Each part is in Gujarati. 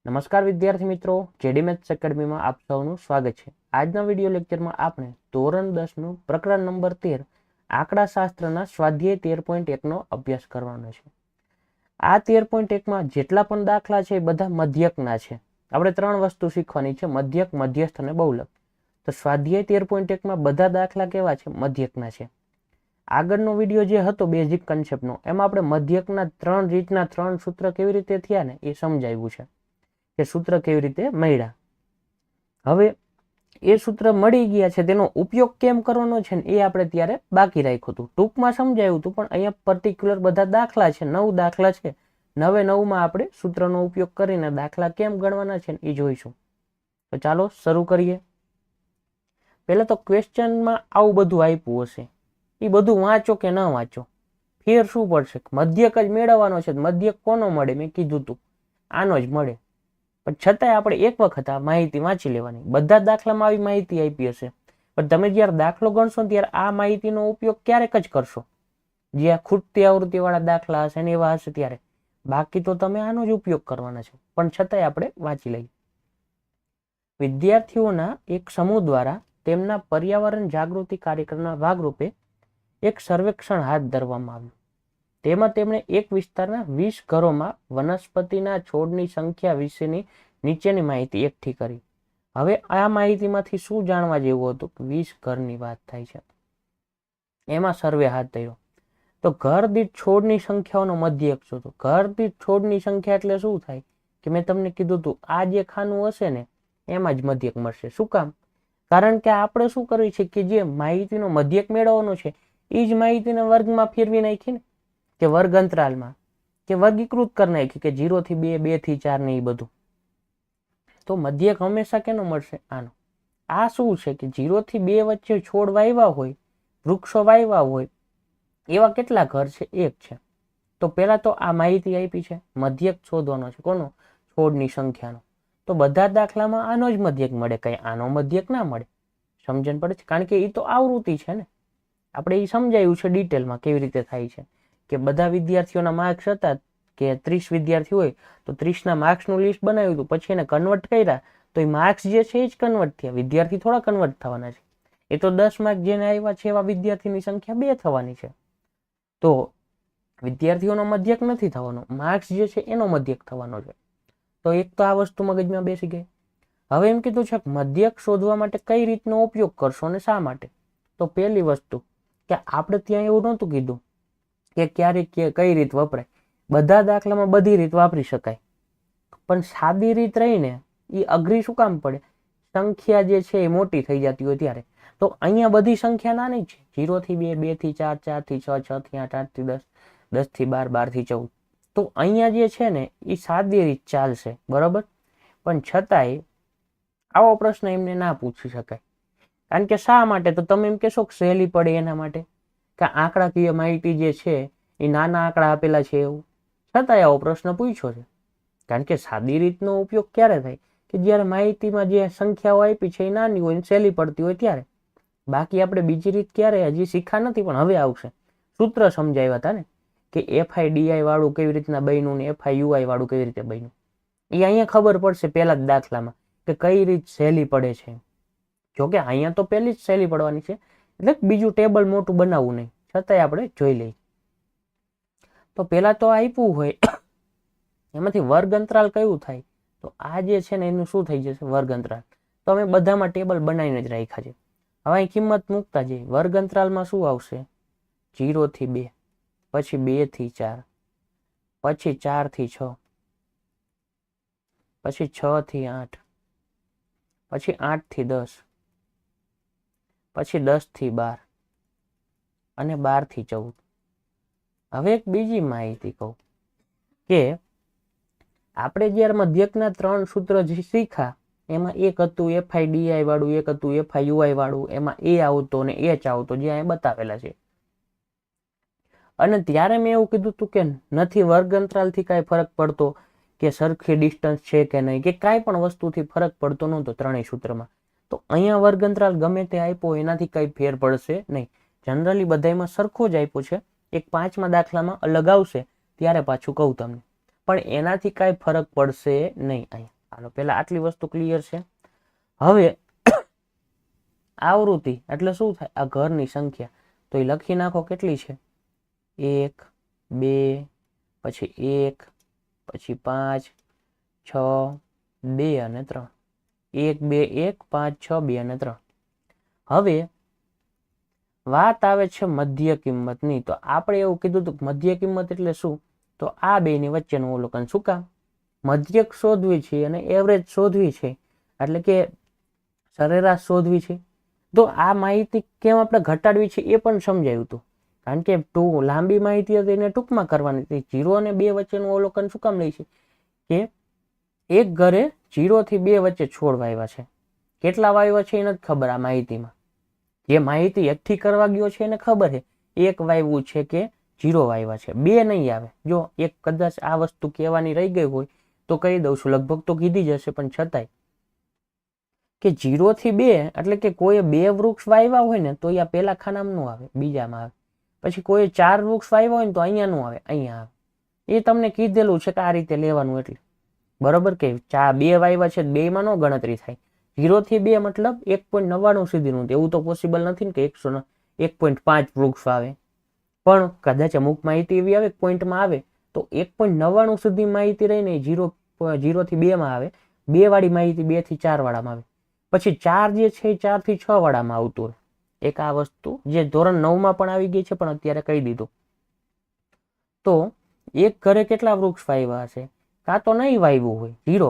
નમસ્કાર વિદ્યાર્થી મિત્રો, જેડી મેથ્સ એકેડમીમાં આપ સૌનું સ્વાગત છે। આજના વિડિયો લેક્ચરમાં આપણે ધોરણ 10 નું પ્રકરણ નંબર 13 આંકડાશાસ્ત્રના સ્વાધ્યાય 13.1 નો અભ્યાસ કરવાનો છે। આ 13.1 માં જેટલા પણ દાખલા છે એ બધા મધ્યકના છે। આપણે ત્રણ વસ્તુ શીખવાની છે, મધ્યક, મધ્યસ્થ અને બહુલક। તો સ્વાધ્યાય 13.1 માં બધા દાખલા કેવા છે? મધ્યકના છે। આગળનો વિડિયો જે હતો બેઝિક કન્સેપ્ટનો, એમાં આપણે મધ્યકના ત્રણ રીતના ત્રણ સૂત્ર કેવી રીતે થયા ને એ સમજાવ્યું છે કે સૂત્ર કેવી રીતે મળ્યા। હવે એ સૂત્ર મળી ગયા છે, તેનો ઉપયોગ કેમ કરવાનો છે ને એ આપણે ત્યારે બાકી રાખ્યું હતું, ટૂંકમાં સમજાવ્યું હતું, પણ અહીંયા પર્ટિક્યુલર બધા દાખલા છે, 9 દાખલા છે। 9 માં આપણે સૂત્રનો ઉપયોગ કરીને દાખલા કેમ ગણવાના છે એ જોઈશું। તો ચાલો શરૂ કરીએ। પહેલા તો ક્વેશ્ચનમાં આવું બધું આપ્યું હશે, એ બધું વાંચો કે ન વાંચો, ફેર શું પડશે? મધ્યક જ મેળવવાનો છે। મધ્યક કોનો મળે? મેં કીધું તું આનો જ મળે, પણ છતાંય આપણે એક વખત આ માહિતી વાંચી લેવાની। બધા દાખલામાં આવી માહિતી આપી હશે, પણ તમે જ્યારે દાખલો ગણશો ત્યારે આ માહિતીનો ઉપયોગ ક્યારેક જ કરશો, જ્યાં ખૂટતી આવૃત્તિ વાળા દાખલા હશે ને એવા હશે ત્યારે। બાકી તો તમે આનો જ ઉપયોગ કરવાના છે, પણ છતાંય આપણે વાંચી લઈએ। વિદ્યાર્થીઓના એક સમૂહ દ્વારા તેમના પર્યાવરણ જાગૃતિ કાર્યક્રમના ભાગરૂપે એક સર્વેક્ષણ હાથ ધરવામાં આવ્યું। તેમાં તેમણે એક વિસ્તારના 20 ઘરોમાં વનસ્પતિના છોડની સંખ્યા વિશેની નીચેની માહિતી એકઠી કરી। હવે આ માહિતીમાંથી શું જાણવા જેવું હતું? 20 ઘરની વાત થાય છે, એમાં સર્વે હાથ ધર્યો। તો ઘર દીઠ છોડની સંખ્યાઓનો મધ્યક શોધો। ઘર દીઠ છોડની સંખ્યા એટલે શું થાય કે મેં તમને કીધું હતું, આ જે ખાનું હશે ને એમાં જ મધ્યક મળશે। શું કામ? કારણ કે આપણે શું કરવી છે કે જે માહિતીનો મધ્યક મેળવવાનો છે એ જ માહિતીને વર્ગમાં ફેરવી નાખીને, કે વર્ગ અંતરાલમાં, કે વર્ગીકૃત કરી નાખી કે 0 થી 2, 2 થી 4 ને એ બધું। તો મધ્યક હંમેશા કેનો મળશે? આનો। આ શું છે કે 0 થી 2 વચ્ચે છોડ વાવ્યા હોય, વૃક્ષો વાવ્યા હોય, એવા કેટલા ઘર છે? એક છે। તો પેલા તો આ માહિતી આપી છે, મધ્યક શોધવાનો છે કોનો? છોડની સંખ્યાનો। તો બધા દાખલામાં આનો જ મધ્યક મળે, કઈ આનો મધ્યક ના મળે। સમજણ પડે છે? કારણ કે એ તો આવૃત્તિ છે ને, આપણે એ સમજાયું છે ડિટેલમાં કેવી રીતે થાય છે, કે બધા વિદ્યાર્થીઓના માર્ક્સ હતા કે 30 વિદ્યાર્થી હોય તો 30 ના માર્ક્સનું લિસ્ટ બનાવ્યું હતું, પછી એને કન્વર્ટ કર્યા તો એ માર્ક્સ જે છે એ જ કન્વર્ટ થયા, વિદ્યાર્થી થોડા કન્વર્ટ થવાના છે। એ તો 10 માર્ક જેને આવ્યા છે એવા વિદ્યાર્થીની સંખ્યા 2 થવાની છે। તો વિદ્યાર્થીઓનો મધ્યક નથી થવાનો, માર્ક્સ જે છે એનો મધ્યક થવાનો છે। તો એક તો આ વસ્તુ મગજમાં બેસી ગઈ। હવે એમ કીધું છે મધ્યક શોધવા માટે કઈ રીતનો ઉપયોગ કરશો અને શા માટે? તો પહેલી વસ્તુ કે આપણે ત્યાં એવું નહોતું કીધું કે ક્યારેક કઈ રીત વપરાય, બધા દાખલામાં બધી રીત વાપરી શકાય, પણ સાદી રીત રહીને એ અઘરી શું કામ પડે? સંખ્યા જે છે એ મોટી થઈ જતી હોય ત્યારે। તો અહીંયા બધી સંખ્યા નાની છે, 0 થી 2, 2 થી 4, 4 થી 6, 6 થી 8, 8 થી 10, 10 થી 12, 12 થી 14। તો અહીંયા જે છે ને એ સાદી રીત ચાલશે, બરાબર? પણ છતાંય આવો પ્રશ્ન એમને ના પૂછી શકાય। કારણ કે શા માટે? તો તમે એમ કહેશો કે સહેલી પડે એના માટે, કે આંકડાકીય માહિતી જે છે એ નાના આંકડા આપેલા છે એવું, છતાંય આવો પ્રશ્ન પૂછ્યો છે। કારણ કે સાદી રીતનો ઉપયોગ ક્યારે થાય? કે જ્યારે માહિતીમાં જે સંખ્યાઓ આપી છે એ નાની હોય, સહેલી પડતી હોય ત્યારે। બાકી આપણે બીજી રીત ક્યારે હજી શીખા નથી, પણ હવે આવશે। સૂત્ર સમજાવ્યા હતા ને કે FIDI વાળું કેવી રીતના બન્યું ને FIUI વાળું કેવી રીતે બન્યું, એ અહીંયા ખબર પડશે પહેલા જ દાખલામાં કે કઈ રીત સહેલી પડે છે। જોકે અહીંયા તો પહેલી જ સહેલી પડવાની છે, એટલે બીજું ટેબલ મોટું બનાવવું નહીં, છતાંય આપણે જોઈ લઈએ। તો પેલા તો આપ્યું હોય એમાંથી વર્ગ અંતરાલ કયું થાય? તો આ જે છે ને એનું શું થઈ જશે? વર્ગ અંતરાલ। તો અમે બધામાં ટેબલ બનાવીને જ રાખ્યા છે। હવે અહીં કિંમત મૂકતા જઈએ। વર્ગ અંતરાલમાં શું આવશે? 0 થી 2, પછી 2 થી 4, પછી 4 થી 6, પછી 6 થી 8, પછી 8 થી 10, પછી 10 થી 12 અને 12 થી 14। હવે એક બીજી માહિતી કહું કે આપણે જ્યારે મધ્યકના 3 સૂત્ર જે શીખા એમાં એક હતું FIDI વાળું, એક હતું FIUI વાળું, એમાં A આવતો અને H આવતો, જે અહીં બતાવેલા છે। અને ત્યારે મેં એવું કીધું હતું કે નથી વર્ગ અંતરાલથી કાંઈ ફરક પડતો, કે સરખી ડિસ્ટન્સ છે કે નહીં, કે કાંઈ પણ વસ્તુથી ફરક પડતો નહોતો ત્રણેય સૂત્રમાં। તો અહીંયા વર્ગ અંતરાલ ગમે તે આપ્યો એનાથી કંઈ ફેર પડશે નહીં, જનરલી બધામાં સરખો જ આપ્યો છે। એક 5મા દાખલામાં અલગ આવશે ત્યારે પાછું કહું તમને, પણ એનાથી કાંઈ ફરક પડશે નહીં અહીંયા। હાલો પહેલા આટલી વસ્તુ ક્લિયર છે. હવે આવૃત્તિ એટલે શું થાય? આ ઘરની સંખ્યા. તો એ લખી નાખો કેટલી છે? 1 2 પછી 1 પછી 5 6 2 અને 3. 1 2 1 5 6 2 અને 3. હવે વાત આવે છે મધ્ય કિંમતની. તો આપણે એવું કીધું હતું કે મધ્ય કિંમત એટલે શું? તો આ બેની વચ્ચેનું અવલોકન. શું કામ? મધ્યક શોધવી છે અને એવરેજ શોધવી છે, એટલે કે સરેરાશ શોધવી છે. તો આ માહિતી કેમ આપણે ઘટાડવી છે એ પણ સમજાયું હતું. કારણ કે લાંબી માહિતી હતી એને ટૂંકમાં કરવાની હતી. 0 અને 2 વચ્ચેનું અવલોકન શું કામ લે છે? કે એક ઘરે 0 થી 2 વચ્ચે છોડ વાવ્યા છે. કેટલા વાવ્યા છે એ નથી ખબર આ માહિતીમાં. જે માહિતી એકઠી કરવા ગયો છે એને ખબર છે એક વાવ્યું છે કે 0 વાવ્યા છે, 2 નહીં આવે. જો એક કદાચ આ વસ્તુ કહેવાની રહી ગઈ હોય તો કહી દઉં છું, લગભગ તો કીધી જ હશે, પણ છતાંય કે 0 થી 2 એટલે કે કોઈ 2 વૃક્ષ વાવ્યા હોય ને તો અહીંયા પહેલા ખાનામાં ન આવે, બીજામાં આવે. પછી કોઈ 4 વૃક્ષ વાવ્યા હોય ને તો અહીંયા ન આવે, અહીંયા આવે. એ તમને કીધેલું છે કે આ રીતે લેવાનું. એટલે બરોબર કે 2 વાવ્યા છે, 2 માં નો ગણતરી થાય. 0 થી 2 મતલબ 1.99 સુધીનું. એવું તો પોસિબલ નથી ને કે 1.5 વૃક્ષ આવે. પણ કદાચ અમુક માહિતી એવી આવે પોઈન્ટમાં આવે તો 1.99 સુધી માહિતી રહીને 0 થી 2 માં આવે. 2 વાળી માહિતી 2 થી 4 વાળામાં આવે. પછી 4 જે છે એ 4 થી 6 વાળામાં આવતું રહે. એક આ વસ્તુ જે ધોરણ 9 માં પણ આવી ગઈ છે, પણ અત્યારે કહી દીધું. તો એક ઘરે કેટલા વૃક્ષ વાવ્યા હશે? કાં તો નહીં વાવ્યું હોય 0,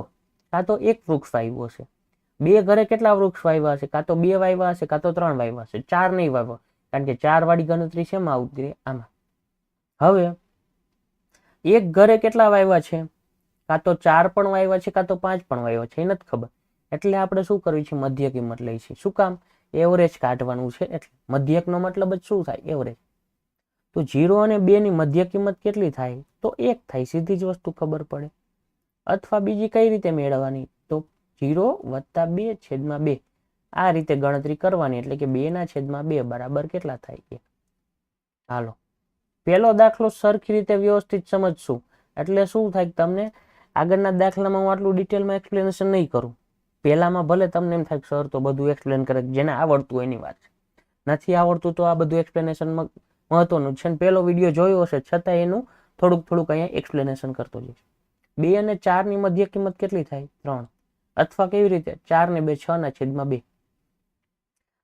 કાં તો 1 વૃક્ષ વાવ્યું હશે. 2 ઘરે કેટલા વૃક્ષ વાવ્યા હશે? કાં તો 2 વાવ્યા હશે, કાં તો 3 વાવ્યા હશે. 4 નહીં વાવ્યા, કારણ કે 4 વાળી ગણતરી શેમાં આવતી? આમાં. હવે એક ઘરે કેટલા વાવ્યા છે? કાં તો 4 પણ વાવ્યા છે, કાં તો 5 પણ વાવ્યા છે, એ નથી ખબર. એટલે આપણે શું કરવું છે? મધ્ય કિંમત લઈ છે. શું કામ? એવરેજ કાઢવાનું છે. એટલે મધ્યકનો મતલબ જ શું થાય? એવરેજ. તો 0 અને 2 ની મધ્ય કિંમત કેટલી થાય? તો 1 થાય. સીધી જ વસ્તુ ખબર પડે. અથવા બીજી કઈ રીતે મેળવવાની? તો 0 વત્તા 2 છેદમાં 2 આ રીતે ગણતરી કરવાની. એટલે કે 2 ના છેદમાં 2 બરાબર કેટલા થાય? 1. હાલો પહેલો દાખલો સરખી રીતે વ્યવસ્થિત સમજશું એટલે શું થાય? તમને આગળના દાખલામાં હું આટલું ડિટેલમાં એક્સપ્લેનેશન નહીં કરું. પહેલામાં ભલે તમને એમ થાય કે સર તો બધું એક્સપ્લેન કરે, જેને આવડતું એની વાત છે. નથી આવડતું તો આ બધું એક્સપ્લેનેશન મહત્વનું છે. પહેલો વિડીયો જોયો હશે છતાં એનું થોડુંક અહીંયા એક્સપ્લેનેશન કરતો જઈશ. 2 અને 4 ની મધ્ય કિંમત કેટલી થાય? 3. અથવા કેવી રીતે? 4 ને 2 6 ના છેદમાં 2.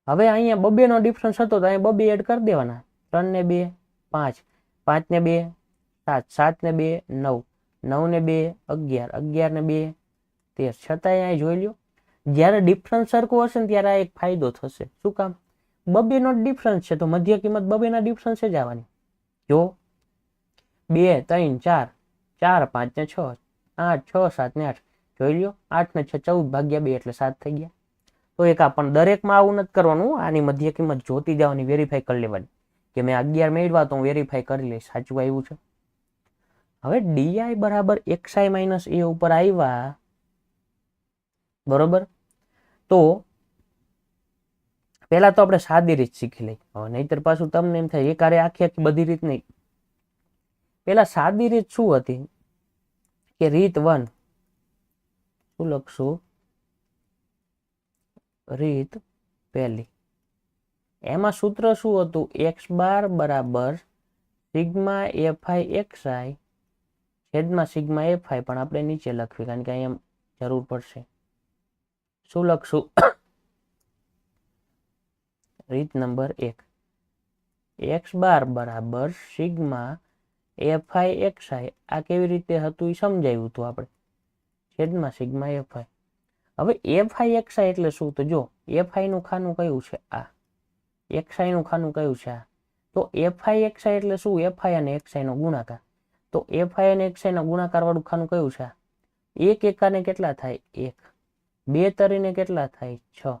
હવે અહીંયા 2 નો ડિફરન્સ હતો તો અહીંયા 2 એડ કરી દેવાના. 3 ને 2 5, 5 ને 2 7, 7 ને 2 9, 9 ને 2 11, 11 ને 2 13. છતાંય અહીં જોઈ લ્યો, જ્યારે ડિફરન્સ સરખું હશે ને ત્યારે આ એક ફાયદો થશે. શું કામ? 2 નો ડિફરન્સ છે તો મધ્ય કિંમત 2 ના ડિફરન્સ જ આવવાની. જો 2 3 4, 4 5 ને 6, 8 6 7 ને 8. જોઈ લ્યો, 8 ને 6 14 ભાગ્યા 2 એટલે 7 થઈ ગયા. તો એક આ પણ દરેકમાં આવું નથી કરવાનું. આની મધ્ય કિંમત જોતી જવાની, વેરીફાઈ કરી લેવાની કે મેં 11 મેળવ્યા તો હું વેરીફાઈ કરી લઈશ સાચું આવ્યું છે. હવે ડી બરાબર xi માઇનસ a ઉપર આવ્યા, બરોબર. તો પહેલા તો આપણે સાદી રીત શીખી લઈ. હવે નહીતર પાછું તમને એમ થાય એકારે આખી બધી રીત નહીં. પહેલા સાદી રીત શું હતી? કે રીત 1 શું લખશું? રીત પહેલી. એમાં સૂત્ર શું હતું? x બાર બરાબર સિગ્મા fi xi છેદમાં સિગ્મા fi, પણ આપણે નીચે લખવી કારણ કે અહીંયા જરૂર પડશે. શું લખશું? રીત નંબર 1, x બાર બરાબર સિગ્મા fi xi. આ કેવી રીતે હતું એ સમજાવ્યું હતું આપણે. છેદમાં સિગ્મા fi. હવે fi xi એટલે શું? તો જો fi નું ખાનું કયું છે? આ. xi નું ખાનું કયું છે? આ. તો fi xi એટલે શું? fi અને xi નો ગુણાકાર. તો fi અને xi નો ગુણાકાર વાળું ખાનું કયું છે? આ. 1 એકાને કેટલા થાય? 1. 2 તરીને કેટલા થાય? 6.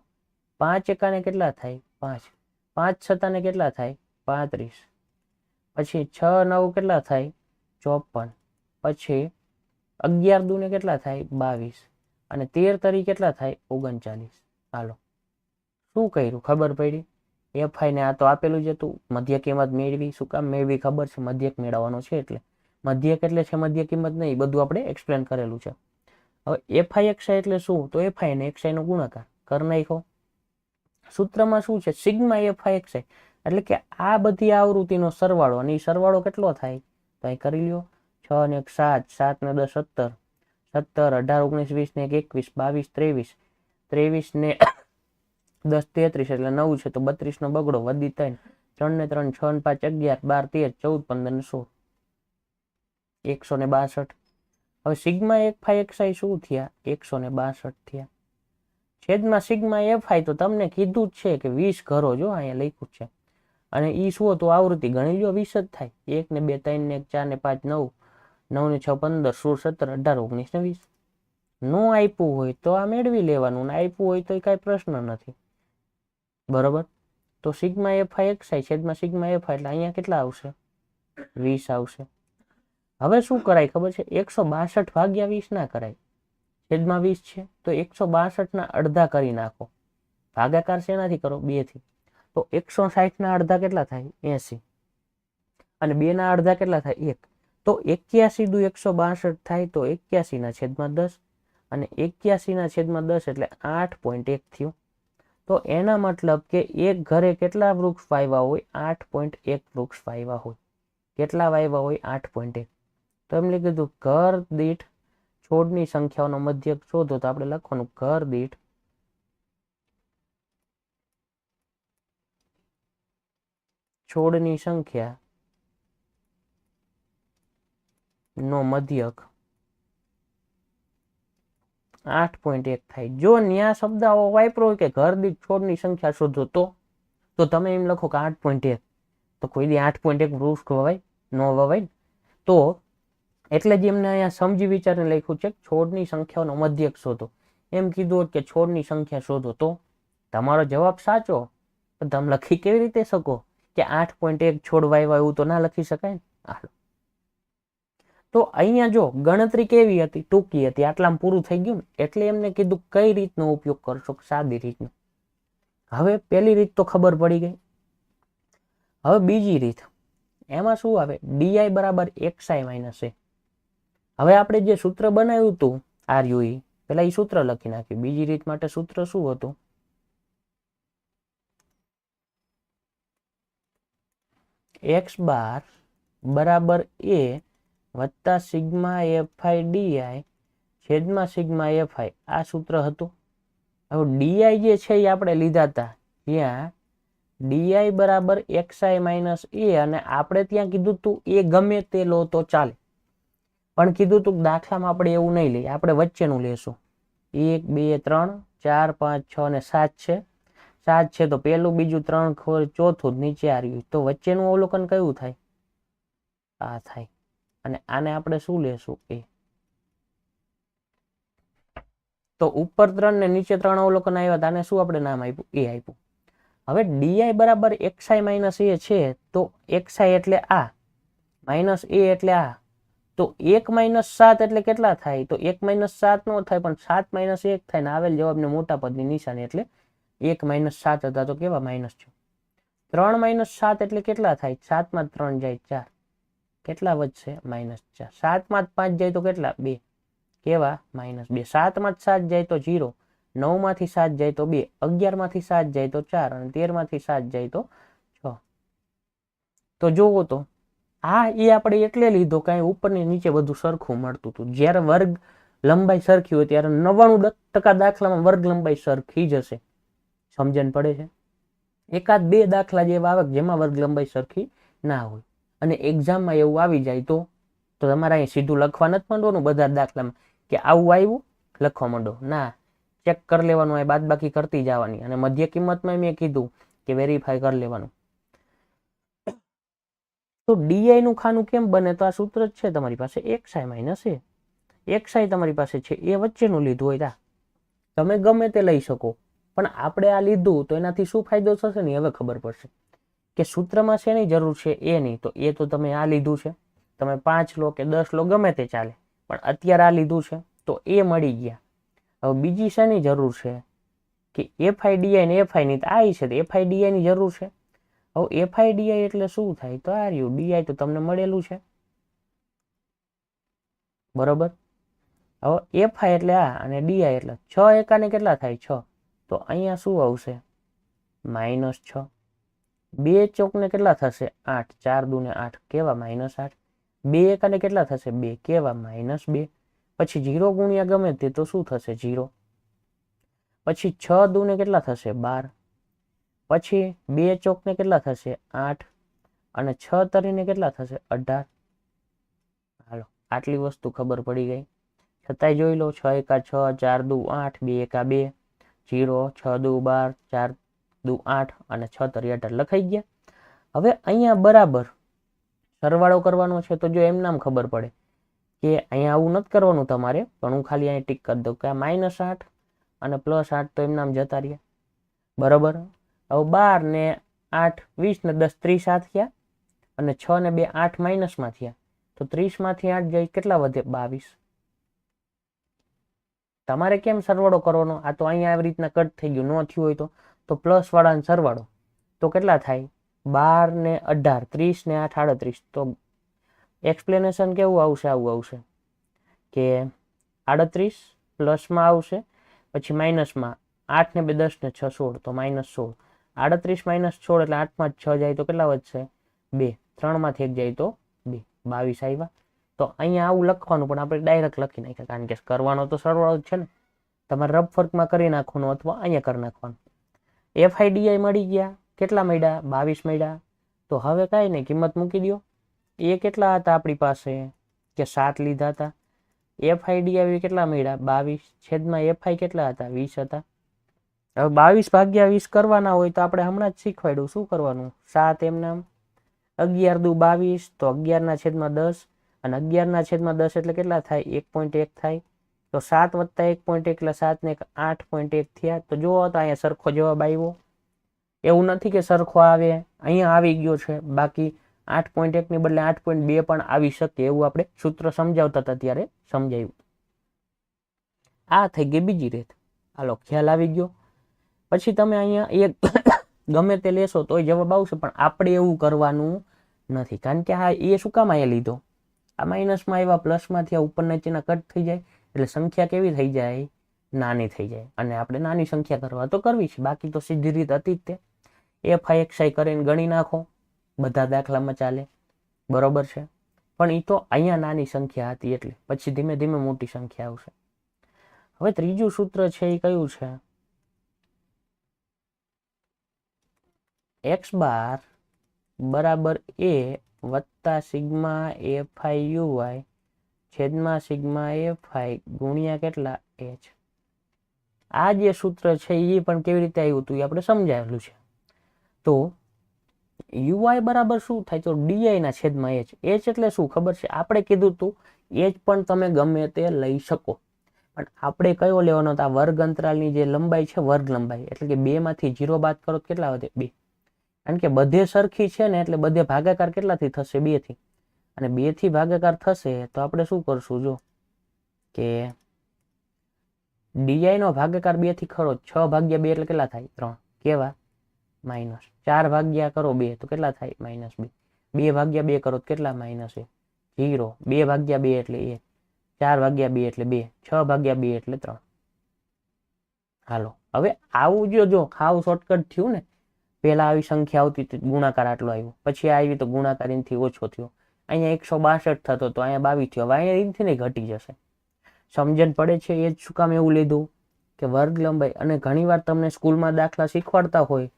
5 એકાને કેટલા થાય? 5. 5 છતાને કેટલા થાય? 35. પછી 6 9 કેટલા થાય? 54. પછી 11 દૂને કેટલા થાય? 22. અને 13 તરી કેટલા થાય? 39. હાલો શું કર્યું? ખબર પડી? fi ને આ તો આપેલું જ હતું. મધ્ય કિંમત મેળવી. શું કામ મેળવી? ખબર છે મધ્યક મેળવવાનો છે એટલે. મધ્યક એટલે છે મધ્ય કિંમત નહીં, બધું આપણે એક્સપ્લેન કરેલું છે. હવે FI એટલે શું? તો FI ને XI નો ગુણાકાર કરી નાખો. સૂત્રમાં શું છે? સિગ્મા FI એટલે કે આ બધી આવૃત્તિનો સરવાળો, અને એ સરવાળો કેટલો થાય? તો અહીં કરી લ્યો. 6 ને 1 7, 7 ને 10 17, 17 18 19 20 ને 21 22 23, 23 ને 10 33 એટલે 9 છે, તો 32 નો બગડો વધી 3, 3 ને 3 6 ને 5 11 12 13 14 15 ને 16, 162. હવે સિગ્મા FI શું થયા? 162 થયા. છેદમાં સિગ્મા FI તો તમને કીધું જ છે કે 20 ઘરો, જો અહીંયા લખ્યું છે. અને ઈ શું હતું? આવૃત્તિ ગણી લ્યો, 20 જ થાય. 1 ને 2 3 ને 4 ને 5 9, 9 ને 6 15 16 17 18 19 ને 20. નો આપ્યું હોય તો આ મેળવી લેવાનું, ને આપ્યું હોય તો કઈ પ્રશ્ન નથી. બરોબર. તો સિગ્મા FI છેદમાં સિગ્મા FI એટલે અહીંયા કેટલા આવશે? 20 આવશે. હવે શું કરાય ખબર છે? 162 ભાગ્યા 20 ના કરાય. છેદમાં 20 છે તો 162 ના અડધા કરી નાખો. ભાગાકાર શેનાથી કરો? 2 થી. તો 160 ના અડધા કેટલા થાય? 80. અને 2 ના અડધા કેટલા થાય? 1. તો 81 દુ 162 થાય, તો 81 ના છેદમાં 10, અને 81 ના છેદમાં 10 એટલે 8.1 થયું. તો એના મતલબ કે એક ઘરે કેટલા વૃક્ષ વાવ્યા હોય? 8.1 વૃક્ષ વાવ્યા હોય. કેટલા વાવ્યા હોય? 8.1. તો એમને કીધું ઘર દીઠ છોડની સંખ્યાઓનો મધ્યક શોધો. તો આપણે લખવાનું ઘર દીઠ છોડની સંખ્યા નો મધ્યક 8.1 થાય. જો ન્યા શબ્દ વાપરો હોય કે ઘર દીઠ છોડની સંખ્યા શોધો, તો તમે એમ લખો કે 8.1. તો કોઈ દી 8.1 વૃક્ષ વવાય? નો વવાય. તો એટલે જ એમને અહીંયા સમજી વિચારીને લખ્યું છે છોડની સંખ્યાઓનો મધ્યક શોધો. એમ કીધું કે છોડની સંખ્યા શોધો, તો તમારો જવાબ સાચો. તો તમે લખી કેવી રીતે શકો કે 8.1 છોડ વાવ્યા? એવું તો ના લખી શકાય ને. તો અહીંયા જો ગણતરી કેવી હતી? ટૂંકી હતી. આટલામાં પૂરું થઈ ગયું ને. એટલે એમને કીધું કઈ રીતનો ઉપયોગ કરશો? સાદી રીતનો. હવે પહેલી રીત તો ખબર પડી ગઈ. હવે બીજી રીત, એમાં શું આવે? DI બરાબર XI માઇનસ A. હવે આપણે જે સૂત્ર બનાવ્યું હતું RUE, પેલા એ સૂત્ર લખી નાખ્યું. બીજી રીત માટે સૂત્ર શું હતું? x બાર બરાબર A વત્તા સિગ્મા FI DI છેદમાં સિગ્મા FI. આ સૂત્ર હતું. હવે DI જે છે એ આપણે લીધા હતા, જ્યાં DI બરાબર XI માઇનસ A, અને આપણે ત્યાં કીધું તું એ ગમે તે લો તો ચાલે. પણ કીધું તું દાખલામાં આપણે એવું નહીં લઈએ, આપણે વચ્ચેનું લેશું. 1 2 3 4 5 6 અને 7 છે. 7 છે તો પેલું બીજું 3 ચોથું નીચે આવ્યું. તો વચ્ચેનું અવલોકન કયું થાય? આ થાય. અને આને આપણે શું લેશું? A. તો ઉપર 3 ને નીચે 3 અવલોકન આવ્યા, આને શું આપણે નામ આપ્યું? A આપ્યું. હવે DI બરાબર XI માઇનસ A છે, તો XI એટલે આ, માઇનસ A એટલે આ. તો 1 માઇનસ 7 એટલે કેટલા થાય? તો 1 માઇનસ 7 નો થાય, પણ 7 માઇનસ 1 થાય. ને આવેલ જવાબને મોટા પદની નિશાની એટલે 1 માઇનસ 7 હતા તો કેવા? માઇનસ 6. 3 માઇનસ 7 એટલે કેટલા થાય? 7 માં 3 જાય 4. કેટલા વધશે? માઇનસ 4. 7 માં 5 જાય તો કેટલા? 2. કેવા? માઇનસ 2. 7 માં 7 જાય તો 0. 9 માંથી 7 જાય તો 2. 11 માંથી 7 જાય તો 4. અને 13 માંથી 7 જાય તો 6. તો જોવો તો આ એ આપણે એટલે લીધો કે ઉપર ને નીચે બધું સરખું મળતું હતું. જ્યારે વર્ગ લંબાઈ સરખી હોય ત્યારે 99% દાખલામાં વર્ગ લંબાઈ સરખી જ હશે. સમજણ પડે છે? એકાદ બે દાખલા જેવા આવે જેમાં વર્ગ લંબાઈ સરખી ના હોય, અને એક્ઝામમાં એવું આવી જાય તો તમારે અહીં સીધું લખવા નથી માંડવાનું બધા દાખલામાં કે આવું આવ્યું લખવા માંડો. ના, ચેક કરી લેવાનું, એ બાદબાકી કરતી જવાની. અને મધ્ય કિંમતમાં મેં કીધું કે વેરીફાઈ કરી લેવાનું. તો DI નું ખાનું કેમ બને? તો આ સૂત્ર જ છે તમારી પાસે, XI માઇનસ A. XI તમારી પાસે છે, એ વચ્ચેનું લીધું હોય તમે ગમે તે લઈ શકો. પણ આપણે આ લીધું તો એનાથી શું ફાયદો થશે ને હવે ખબર પડશે કે સૂત્રમાં શેની જરૂર છે? A ની. તો એ તો તમે આ લીધું છે, તમે 5 લો કે 10 લો ગમે તે ચાલે, પણ અત્યારે આ લીધું છે તો એ મળી ગયા. હવે બીજી શેની જરૂર છે? કે FI DI ને FI ની. આ છે તો FI DI ની જરૂર છે. હવે FI DI એટલે શું થાય? તો આ રહ્યું DI તો તમને મળેલું છે. બરોબર. હવે એફઆઈ એટલે આ અને ડીઆઈ એટલે 6 એકાને કેટલા થાય 6, તો અહીંયા શું આવશે -6. 2 ચોકને કેટલા થશે 8, 4 દુ ને 8 કેવા -8. 2 એકાને કેટલા થશે 2 કેવા -2. પછી 0 ગુણ્યા ગમે તે તો શું થશે 0. પછી 6 દુ ને કેટલા થશે 12. પછી 2 ચોકને કેટલા થશે 8 અને 6 તરીને કેટલા થશે 18. હાલો આટલી વસ્તુ ખબર પડી ગઈ. છતાંય જોઈ લો 6 એકા 6, 4 દુ 8, 2 એકા 2, 0, 6 દુ 12, 4 દુ 8 અને 6 તરી 18 લખાઈ ગયા. હવે અહીંયા બરાબર સરવાળો કરવાનો છે તો જો એમ નામ ખબર પડે કે અહીંયા આવું નથી કરવાનું તમારે, પણ હું ખાલી અહીં ટીક કરી દઉં કે આ -8 અને +8 તો એમ નામ જતા રહ્યા. બરાબર. હવે 12 ને 8 20 ને 10 30 8 થયા અને 6 ને 2 8 માઇનસમાં થયા, તો 30 માંથી 8 જાય કેટલા વધે 22. તમારે કેમ સરવાળો કરવાનો? આ તો અહીંયા આવી રીતના કટ થઈ ગયું, ન થયું હોય તો પ્લસ વાળાનો સરવાળો તો કેટલા થાય 12 ને 18, 30 ને 8 38. તો એક્સપ્લેનેશન કેવું આવશે? આવું આવશે કે 38 પ્લસમાં આવશે, પછી માઇનસમાં 8 ને 2 10 ને 6 16, તો -16. 38 -16 એટલે 8 માં 6 જાય તો કેટલા વધશે 2. 3 માંથી 1 જાય તો 2, 22 આવ્યા. તો અહીંયા આવું લખવાનું, પણ આપણે ડાયરેક્ટ લખી નાખ્યા કારણ કે કરવાનો તો સરવાળો જ છે ને. તમારે રફ ફર્કમાં કરી નાખવાનું અથવા અહીંયા કરી નાખવાનું. એફઆઈડીઆઈ મળી ગયા. કેટલા મળ્યા 22 મળ્યા. તો હવે કાંઈ નહીં, કિંમત મૂકી દો. એ કેટલા હતા આપણી પાસે કે 7 લીધા હતા. એફઆઈડીઆઈ કેટલા મળ્યા 22 છેદમાં એફઆઈ કેટલા હતા 20 હતા. હવે 22 ભાગ્યા 20 કરવાના હોય તો આપણે હમણાં જ શીખવાડ્યું શું કરવાનું. 7 એમ નામ 11 દુ 22, તો 11 ના છેદમાં 10 અને 11 ના છેદમાં 10 એટલે કેટલા થાય 1.1 થાય. તો 7 વત્તા 1.1 એટલે 7 ને 8.1 થયા. તો જુઓ તો અહીંયા સરખો જવાબ આવ્યો. એવું નથી કે સરખો આવે, અહીંયા આવી ગયો છે, બાકી 8.1 ની બદલે 8.2 પણ આવી શકે, એવું આપણે સૂત્ર સમજાવતા હતા ત્યારે સમજાવ્યું. આ થઈ ગઈ બીજી રીત. હાલો ખ્યાલ આવી ગયો. પછી તમે અહીંયા એક ગમે તે લેશો તોય જવાબ આવશે, પણ આપણે એવું કરવાનું નથી કારણ કે હા એ શું કામ અહીંયા લીધો, આ માઇનસમાં આવ્યા પ્લસમાંથી આ ઉપર નીચેના કટ થઈ જાય એટલે સંખ્યા કેવી થઈ જાય નાની થઈ જાય, અને આપણે નાની સંખ્યા કરવા તો કરવી છે, બાકી તો સીધી રીત હતી જ તે. એફઆઈ એક્સઆઈ કરીને ગણી નાખો, બધા દાખલામાં ચાલે. બરોબર છે, પણ એ તો અહીંયા નાની સંખ્યા હતી એટલે પછી ધીમે ધીમે મોટી સંખ્યા આવશે. હવે ત્રીજું સૂત્ર છે એ કયું છે? x બાર બરાબર a વત્તા સિગ્મા એફઆઈ યુવાય છેદમાં સિગ્મા એફઆઈ ગુણ્યા કેટલા h. આ જે સૂત્ર છે એ પણ કેવી રીતે આવ્યું હતું એ આપણે સમજાયેલું છે. તો યુઆઈ બરાબર શું થાય? તો ડીઆઈ ના છેદમાં h. h એટલે શું ખબર છે? આપણે કીધું હતું h પણ તમે ગમે તે લઈ શકો, પણ આપણે કયો લેવાનો? આ વર્ગ અંતરાલની જે લંબાઈ છે, વર્ગ લંબાઈ, એટલે કે 2 માંથી 0 બાદ કરો તો કેટલા વધે 2. કારણ કે બધે સરખી છે ને એટલે બધે ભાગાકાર કેટલાથી થશે 2 થી, અને 2 થી ભાગાકાર થશે તો આપણે શું કરશું? જો કે ડીઆઈ નો ભાગાકાર 2 થી ખરો, 6 ભાગ્યા 2 એટલે કેટલા થાય 3, કેવા માઇનસ. 4 ભાગ્યા કરો 2 તો કેટલા થાય -2. 2 ભાગ્યા 2 કરો તો કેટલા -1, 0. 2 ભાગ્યા 2 એટલે 1, 4 ભાગ્યા 2 એટલે 2, 6 ભાગ્યા 2 એટલે 3. હાલો હવે આવું જો ખાવ શોર્ટકટ થયું ને. પહેલા આવી સંખ્યા આવતી હતી ગુણાકાર આટલો આવ્યો, પછી આવી તો ગુણાકાર એનાથી ઓછો થયો, અહીંયા 162 થતો તો અહીંયા 22 થયો. હવે અહીંયા એનાથી નહીં ઘટી જશે. સમજણ પડે છે? એ જ શું કામ એવું લીધું કે વર્ગ લંબાઈ. અને ઘણીવાર તમને સ્કૂલમાં દાખલા શીખવાડતા હોય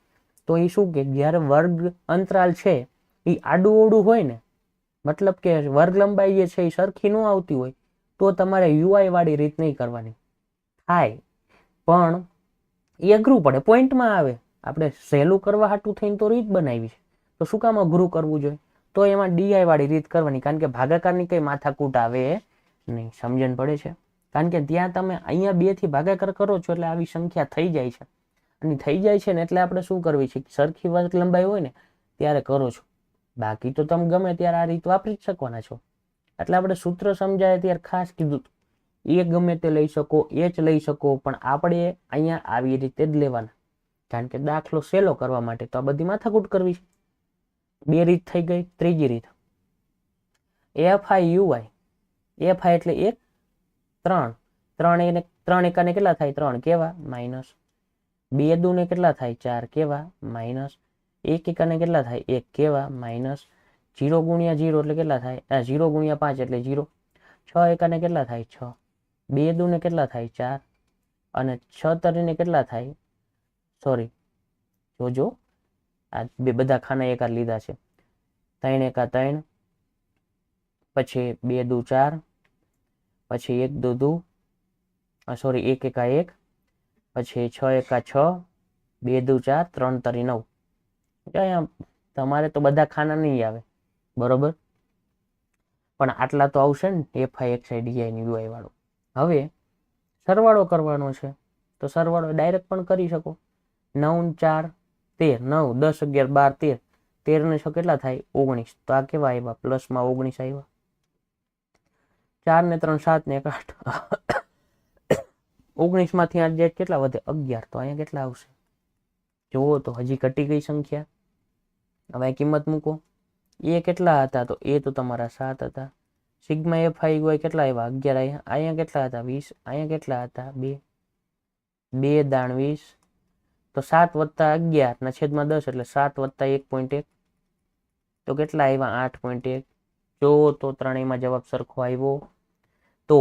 તો એ શું કે જ્યારે વર્ગ અંતરાલ છે એ આડું ઓડું હોય ને, મતલબ કે વર્ગ લંબાઈ જે છે એ સરખી ન આવતી હોય તો તમારે યુઆઈ વાળી રીત નહીં કરવાની. થાય પણ એ અઘરું પડે, પોઈન્ટમાં આવે. આપણે સહેલું કરવા હાટું થઈને તો રીત બનાવી છે, તો શું કામ અઘરું કરવું જોઈએ? તો એમાં ડીઆઈ વાળી રીત કરવાની, કારણ કે ભાગાકારની કઈ માથાકૂટ આવે નહીં. સમજણ પડે છે? કારણ કે ત્યાં તમે અહીંયા 2 થી ભાગાકાર કરો છો એટલે આવી સંખ્યા થઈ જાય છે, અને થઈ જાય છે ને એટલે આપણે શું કરવી છે? સરખી વર્ગ લંબાઈ હોય ને ત્યારે કરો છો, બાકી તો તમે ગમે ત્યારે આ રીત વાપરી જ શકવાના છો. એટલે આપણે સૂત્ર સમજાય ત્યારે ખાસ કીધું એ ગમે તે લઈ શકો, એ જ લઈ શકો, પણ આપણે અહીંયા આવી રીતે જ લેવાના, કારણ કે દાખલો સહેલો કરવા માટે તો આ બધી માથાકૂટ કરવી છે. 2 રીત થઈ ગઈ. ત્રીજી રીત એફઆઈ યુઆઈ. એફઆઈ એટલે 1, 3 ત્રણ એકાને કેટલા થાય? 3 કેવા? માઇનસ. 2 દૂને કેટલા થાય? 4 કેવા? માઇનસ. 1 એકાને કેટલા થાય? 1 કેવા? માઇનસ. 0 ગુણ્યા 0 એટલે કેટલા થાય? 0 ગુણ્યા 5 એટલે 0. 6 એકાને કેટલા થાય? 6. 2 દૂને કેટલા થાય? 4. અને 6 તરીને કેટલા થાય? સોરી, જોજો, આ બધા ખાના એકા લીધા છે. 3 એકા 3, પછી 2 દુ 4, પછી 1 દુ દુ, સોરી 1 એકા 1, પછી 6 એકા 6, 2 દુ 4, 3 તરી 9. અહીંયા તમારે તો બધા ખાના નહીં આવે, બરોબર, પણ આટલા તો આવશે ને, એફઆઈ એક્સઆઈ ડીઆઈ યુઆઈ વાળો. હવે સરવાળો કરવાનો છે, તો સરવાળો ડાયરેક્ટ પણ કરી શકો. 9 4 13, 9 10 11 12 13, 13 ને 6 કેટલા થાય? 19. તો આ કેવા આવ્યા? પ્લસમાં 19 આવ્યા. 4 ને 3 7 ને 1 8. 19 માંથી 8 જાય કેટલા વધે? 11. તો અહીંયા કેટલા આવશે? જુઓ તો હજી ઘટી ગઈ સંખ્યા. હવે કિંમત મૂકો. એ કેટલા હતા? તો એ તો તમારા 7 હતા. સિગ્મા એફઆઈ હોય કેટલા આવ્યા? 11. અહીંયા કેટલા હતા? 20. અહીંયા કેટલા હતા? 2. 2 દાણ 20. તો 7 વત્તા 11 ના છેદમાં 10 એટલે 7 વત્તા 1.1. તો કેટલા આવ્યા? 8.1. જો તો ત્રણેયમાં જવાબ સરખો આવ્યો. તો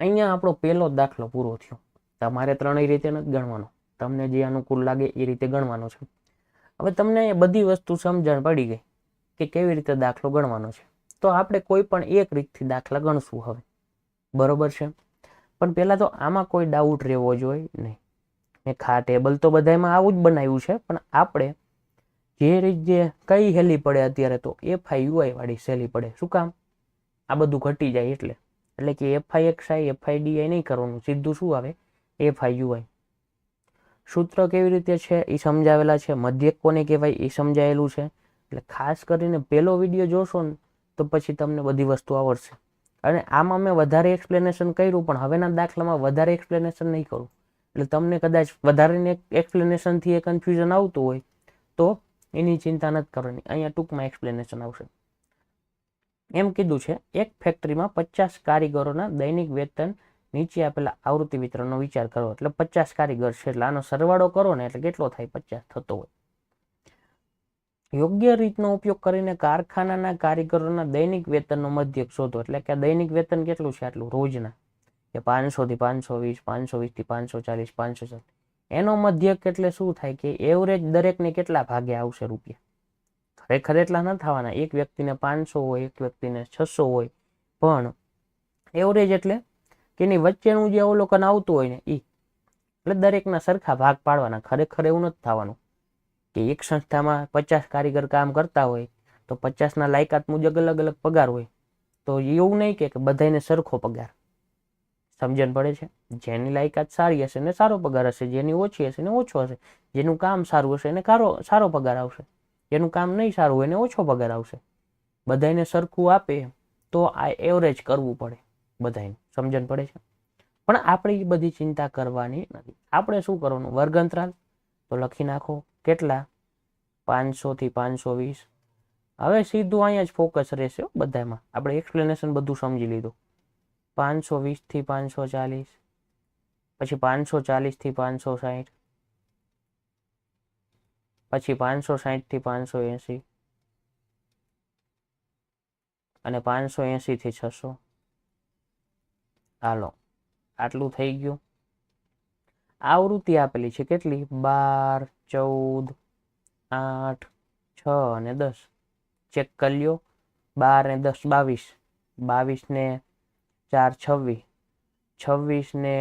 અહીંયા આપણો પહેલો દાખલો પૂરો થયો. તમારે ત્રણેય રીતે નથી ગણવાનો, તમને જે અનુકૂળ લાગે એ રીતે ગણવાનો છે. હવે તમને બધી વસ્તુ સમજણ પડી ગઈ કે કેવી રીતે દાખલો ગણવાનો છે. તો આપણે કોઈ પણ એક રીતથી દાખલા ગણશું હવે, બરોબર છે. પણ પહેલા તો આમાં કોઈ ડાઉટ રહેવો જોઈએ નહીં. મેં ટેબલ તો બધામાં આવું જ બનાવ્યું છે, પણ આપણે જે રીત જે કઈ હેલી પડે અત્યારે તો એફઆઈ યુઆઈ વાળી સહેલી પડે. શું કામ? આ બધું ઘટી જાય એટલે. એટલે કે એફઆઈ એક્સઆઈ એફઆઈ ડીઆઈ નહીં કરવાનું, સીધું શું આવે? FI UI. સૂત્ર કેવી રીતે છે એ સમજાવેલા છે, મધ્યક કોને કહેવાય એ સમજાયેલું છે. એટલે ખાસ કરીને પહેલો વિડીયો જોશો ને તો પછી તમને બધી વસ્તુ આવડશે. અને આમાં મેં વધારે એક્સપ્લેનેશન કર્યું, પણ હવેના દાખલામાં વધારે એક્સપ્લેનેશન નહીં કરું. એટલે તમને કદાચ વધારે એક્સપ્લેનેશનથી એ કન્ફ્યુઝન આવતું હોય તો એની ચિંતા નથી કરવાની. અહીંયા ટૂંકમાં એક્સપ્લેનેશન આવશે. એમ કીધું છે, એક ફેક્ટરીમાં 50 કારીગરોના દૈનિક વેતન નીચે આપેલા આવૃત્તિ વિતરણનો વિચાર કરો. એટલે 50 કારીગર છે, એટલે આનો સરવાળો કરો ને એટલે કેટલો થાય? 50 થતો હોય. યોગ્ય રીતનો ઉપયોગ કરીને કારખાનાના કારીગરોના દૈનિક વેતનનો મધ્યક શોધો. એટલે કે દૈનિક વેતન કેટલું છે? આટલું રોજના, કે 500 થી 520, 520 થી 540, 540. એનો મધ્યક એટલે શું થાય? કે એવરેજ દરેકને કેટલા ભાગે આવશે રૂપિયા? ખરેખર એટલા ન થવાના. એક વ્યક્તિને 500 હોય, એક વ્યક્તિને 600 હોય, પણ એવરેજ એટલે કે એની વચ્ચેનું જે અવલોકન આવતું હોય ને એ, એટલે દરેકના સરખા ભાગ પાડવાના. ખરેખર એવું નથી થવાનું કે એક સંસ્થામાં 50 કારીગર કામ કરતા હોય તો 50ના લાયકાત મુજબ અલગ અલગ પગાર હોય. તો એવું નહીં કે બધાને સરખો પગાર. સમજણ પડે છે? જેની લાયકાત સારી હશે ને સારો પગાર હશે, જેની ઓછી હશે ને ઓછો હશે. જેનું કામ સારું હશે એને સારો પગાર આવશે, જેનું કામ નહીં સારું હોય એને ઓછો પગાર આવશે. બધાને સરખું આપે તો આ એવરેજ કરવું પડે બધાને. સમજણ પડે છે? પણ આપણે એ બધી ચિંતા કરવાની નથી. આપણે શું કરવાનું? વર્ગ અંતરાલ તો લખી નાખો. કેટલા? 500 થી 520. હવે સીધું અહીંયા જ ફોકસ રહેશે બધામાં. આપણે એક્સપ્લેનેશન બધું સમજી લીધું. 520 થી 540, પછી 540 થી 560, પછી 560 થી 580, અને 580 થી 600. હાલો, આટલું થઈ ગયું. આવૃત્તિ આપેલી છે કેટલી? 12, 14, 8, 6 અને 10. ચેક કરી લ્યો. 12 ને 10 22, 22 ને 4 26, 26 ને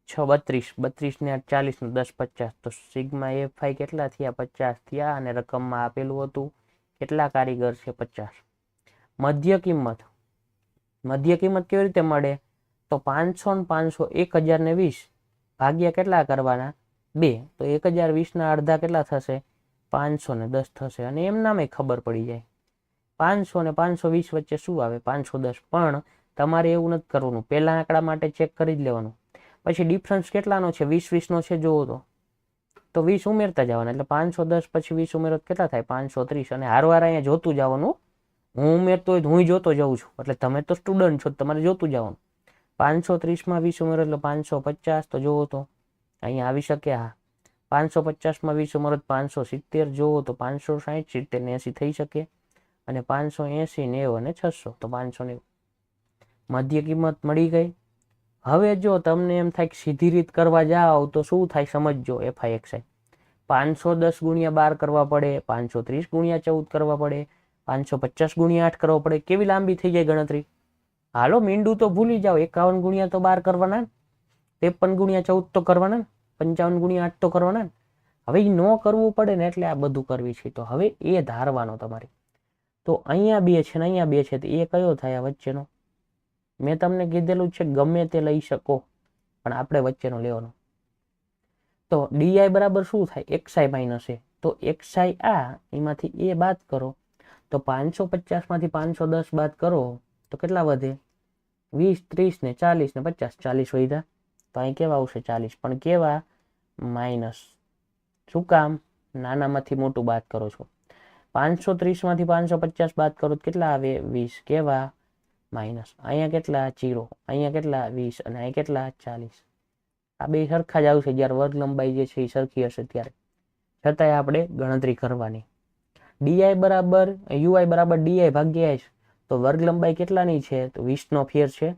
6 32, 32 ને 8 40 ને 10 50. તો સિગ્મા એફઆઈ કેટલા થયા? 50 થયા. અને રકમમાં આપેલું હતું કેટલા કારીગર છે? 50. મધ્ય કિંમત કેવી રીતે મળે? તો 500 ને 500 1020 ભાગ્યા કેટલા કરવાના? 2. તો 1020 ના અડધા કેટલા થશે? 510 થશે. અને એમ નામે ખબર પડી જાય. 500 ને 520 વચ્ચે શું આવે? 510. પણ તમારે એવું નથી કરવાનું. પહેલા આંકડા માટે ચેક કરી જ લેવાનું. પછી ડિફરન્સ કેટલાનો છે? 20 20 નો છે. જોવો તો 20 ઉમેરતા જવાના. એટલે 510 પછી 20 ઉમેરો કેટલા થાય? 530. અને હારવાર અહીંયા જોતું જવાનું. હું ઉમેરતો હોય તો હું જોતો જાઉં છું. એટલે તમે તો સ્ટુડન્ટ છો, તમારે જોતું જવાનું. 530માં 20 ઉમેરો એટલે 550. તો જોવો તો અહીંયા આવી શકે. હા, 550માં 20 ઉમેરો 570. જોવો તો 560, 70 ને 80 થઈ શકે. અને 580, 90 અને 600. તો 590 મધ્ય કિંમત મળી ગઈ. હવે જો તમને એમ થાય કે સીધી રીત કરવા જાઓ તો શું થાય સમજજો. FIXI 510 ગુણ્યા 12 કરવા પડે, 530 ગુણ્યા 14 કરવા પડે, 550 ગુણ્યા 8 કરવા પડે. કેવી લાંબી થઈ જાય ગણતરી. હાલો મીંડું તો ભૂલી જાઓ. 51 ગુણ્યા તો 12 કરવાના, 53 ગુણ્યા 14 તો કરવાના, 55 ગુણ્યા 8 તો કરવાના. હવે એ ન કરવું પડે ને એટલે આ બધું કરવી છે. તો હવે એ ધારવાનો તમારે. તો અહીંયા 2 છે ને અહીંયા 2 છે, તો એ કયો થાય આ વચ્ચેનો? મેં તમને કીધેલું છે ગમે તે લઈ શકો, પણ આપણે વચ્ચેનો લેવાનો. તો ડી બરાબર શું થાય? XI માઇનસ એ. તો XI એમાંથી એ બાદ કરો તો 550 માંથી 510 બાદ કરો તો કેટલા વધે? 20, 30 ને 40 ને 50. 40 વધ્યા. તો અહીં કેવા આવશે? 40. પણ કેવા? માઇનસ. શું કામ? નાનામાંથી મોટું બાદ કરો છો. 530 માંથી 550 બાદ કરો તો કેટલા આવે? 20. કેવા? માઇનસ. અહીંયા કેટલા? 0. અહીંયા કેટલા? 20. અને અહીં કેટલા? 40. આ બે સરખા જ આવશે જ્યારે વર્ગ લંબાઈ જે છે એ સરખી હશે ત્યારે. છતાંય આપણે ગણતરી કરવાની. ડીઆઈ બરાબર યુઆઈ બરાબર ડીઆઈ ભાગ્યા h. તો વર્ગ લંબાઈ કેટલાની છે? તો 20 નો ફેર છે.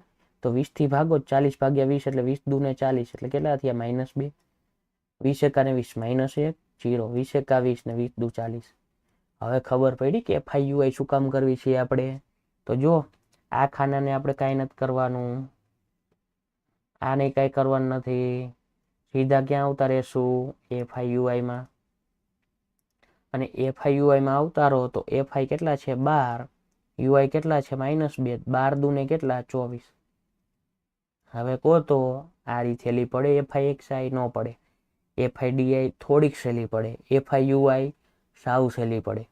તો 20 થી ભાગો 40 ભાગ્યા 20 એટલે 20 દુ ને 40 એટલે કેટલા થયા? -2. 20 એકા ને 20 -1. 0. 20 એકા 20 ને 20 દુ 40. હવે ખબર પડી કે FIUI શું કામ કરવી છે આપણે. તો જો આ ખાનાને આપણે કાંઈ નથી કરવાનું, આને કાંઈ કરવાનું નથી. સીધા ક્યાં આવતા રહેશું? FIUI માં. અને FIUI માં આવતા રહો તો FI કેટલા છે? 12. UI કેટલા છે? -2. 12 દુ ને કેટલા? 24. હવે કહો તો આ રીતે સહેલી પડે FIXI? ન પડે. FIDI થોડીક સહેલી પડે. FIUI સાવ સહેલી પડે.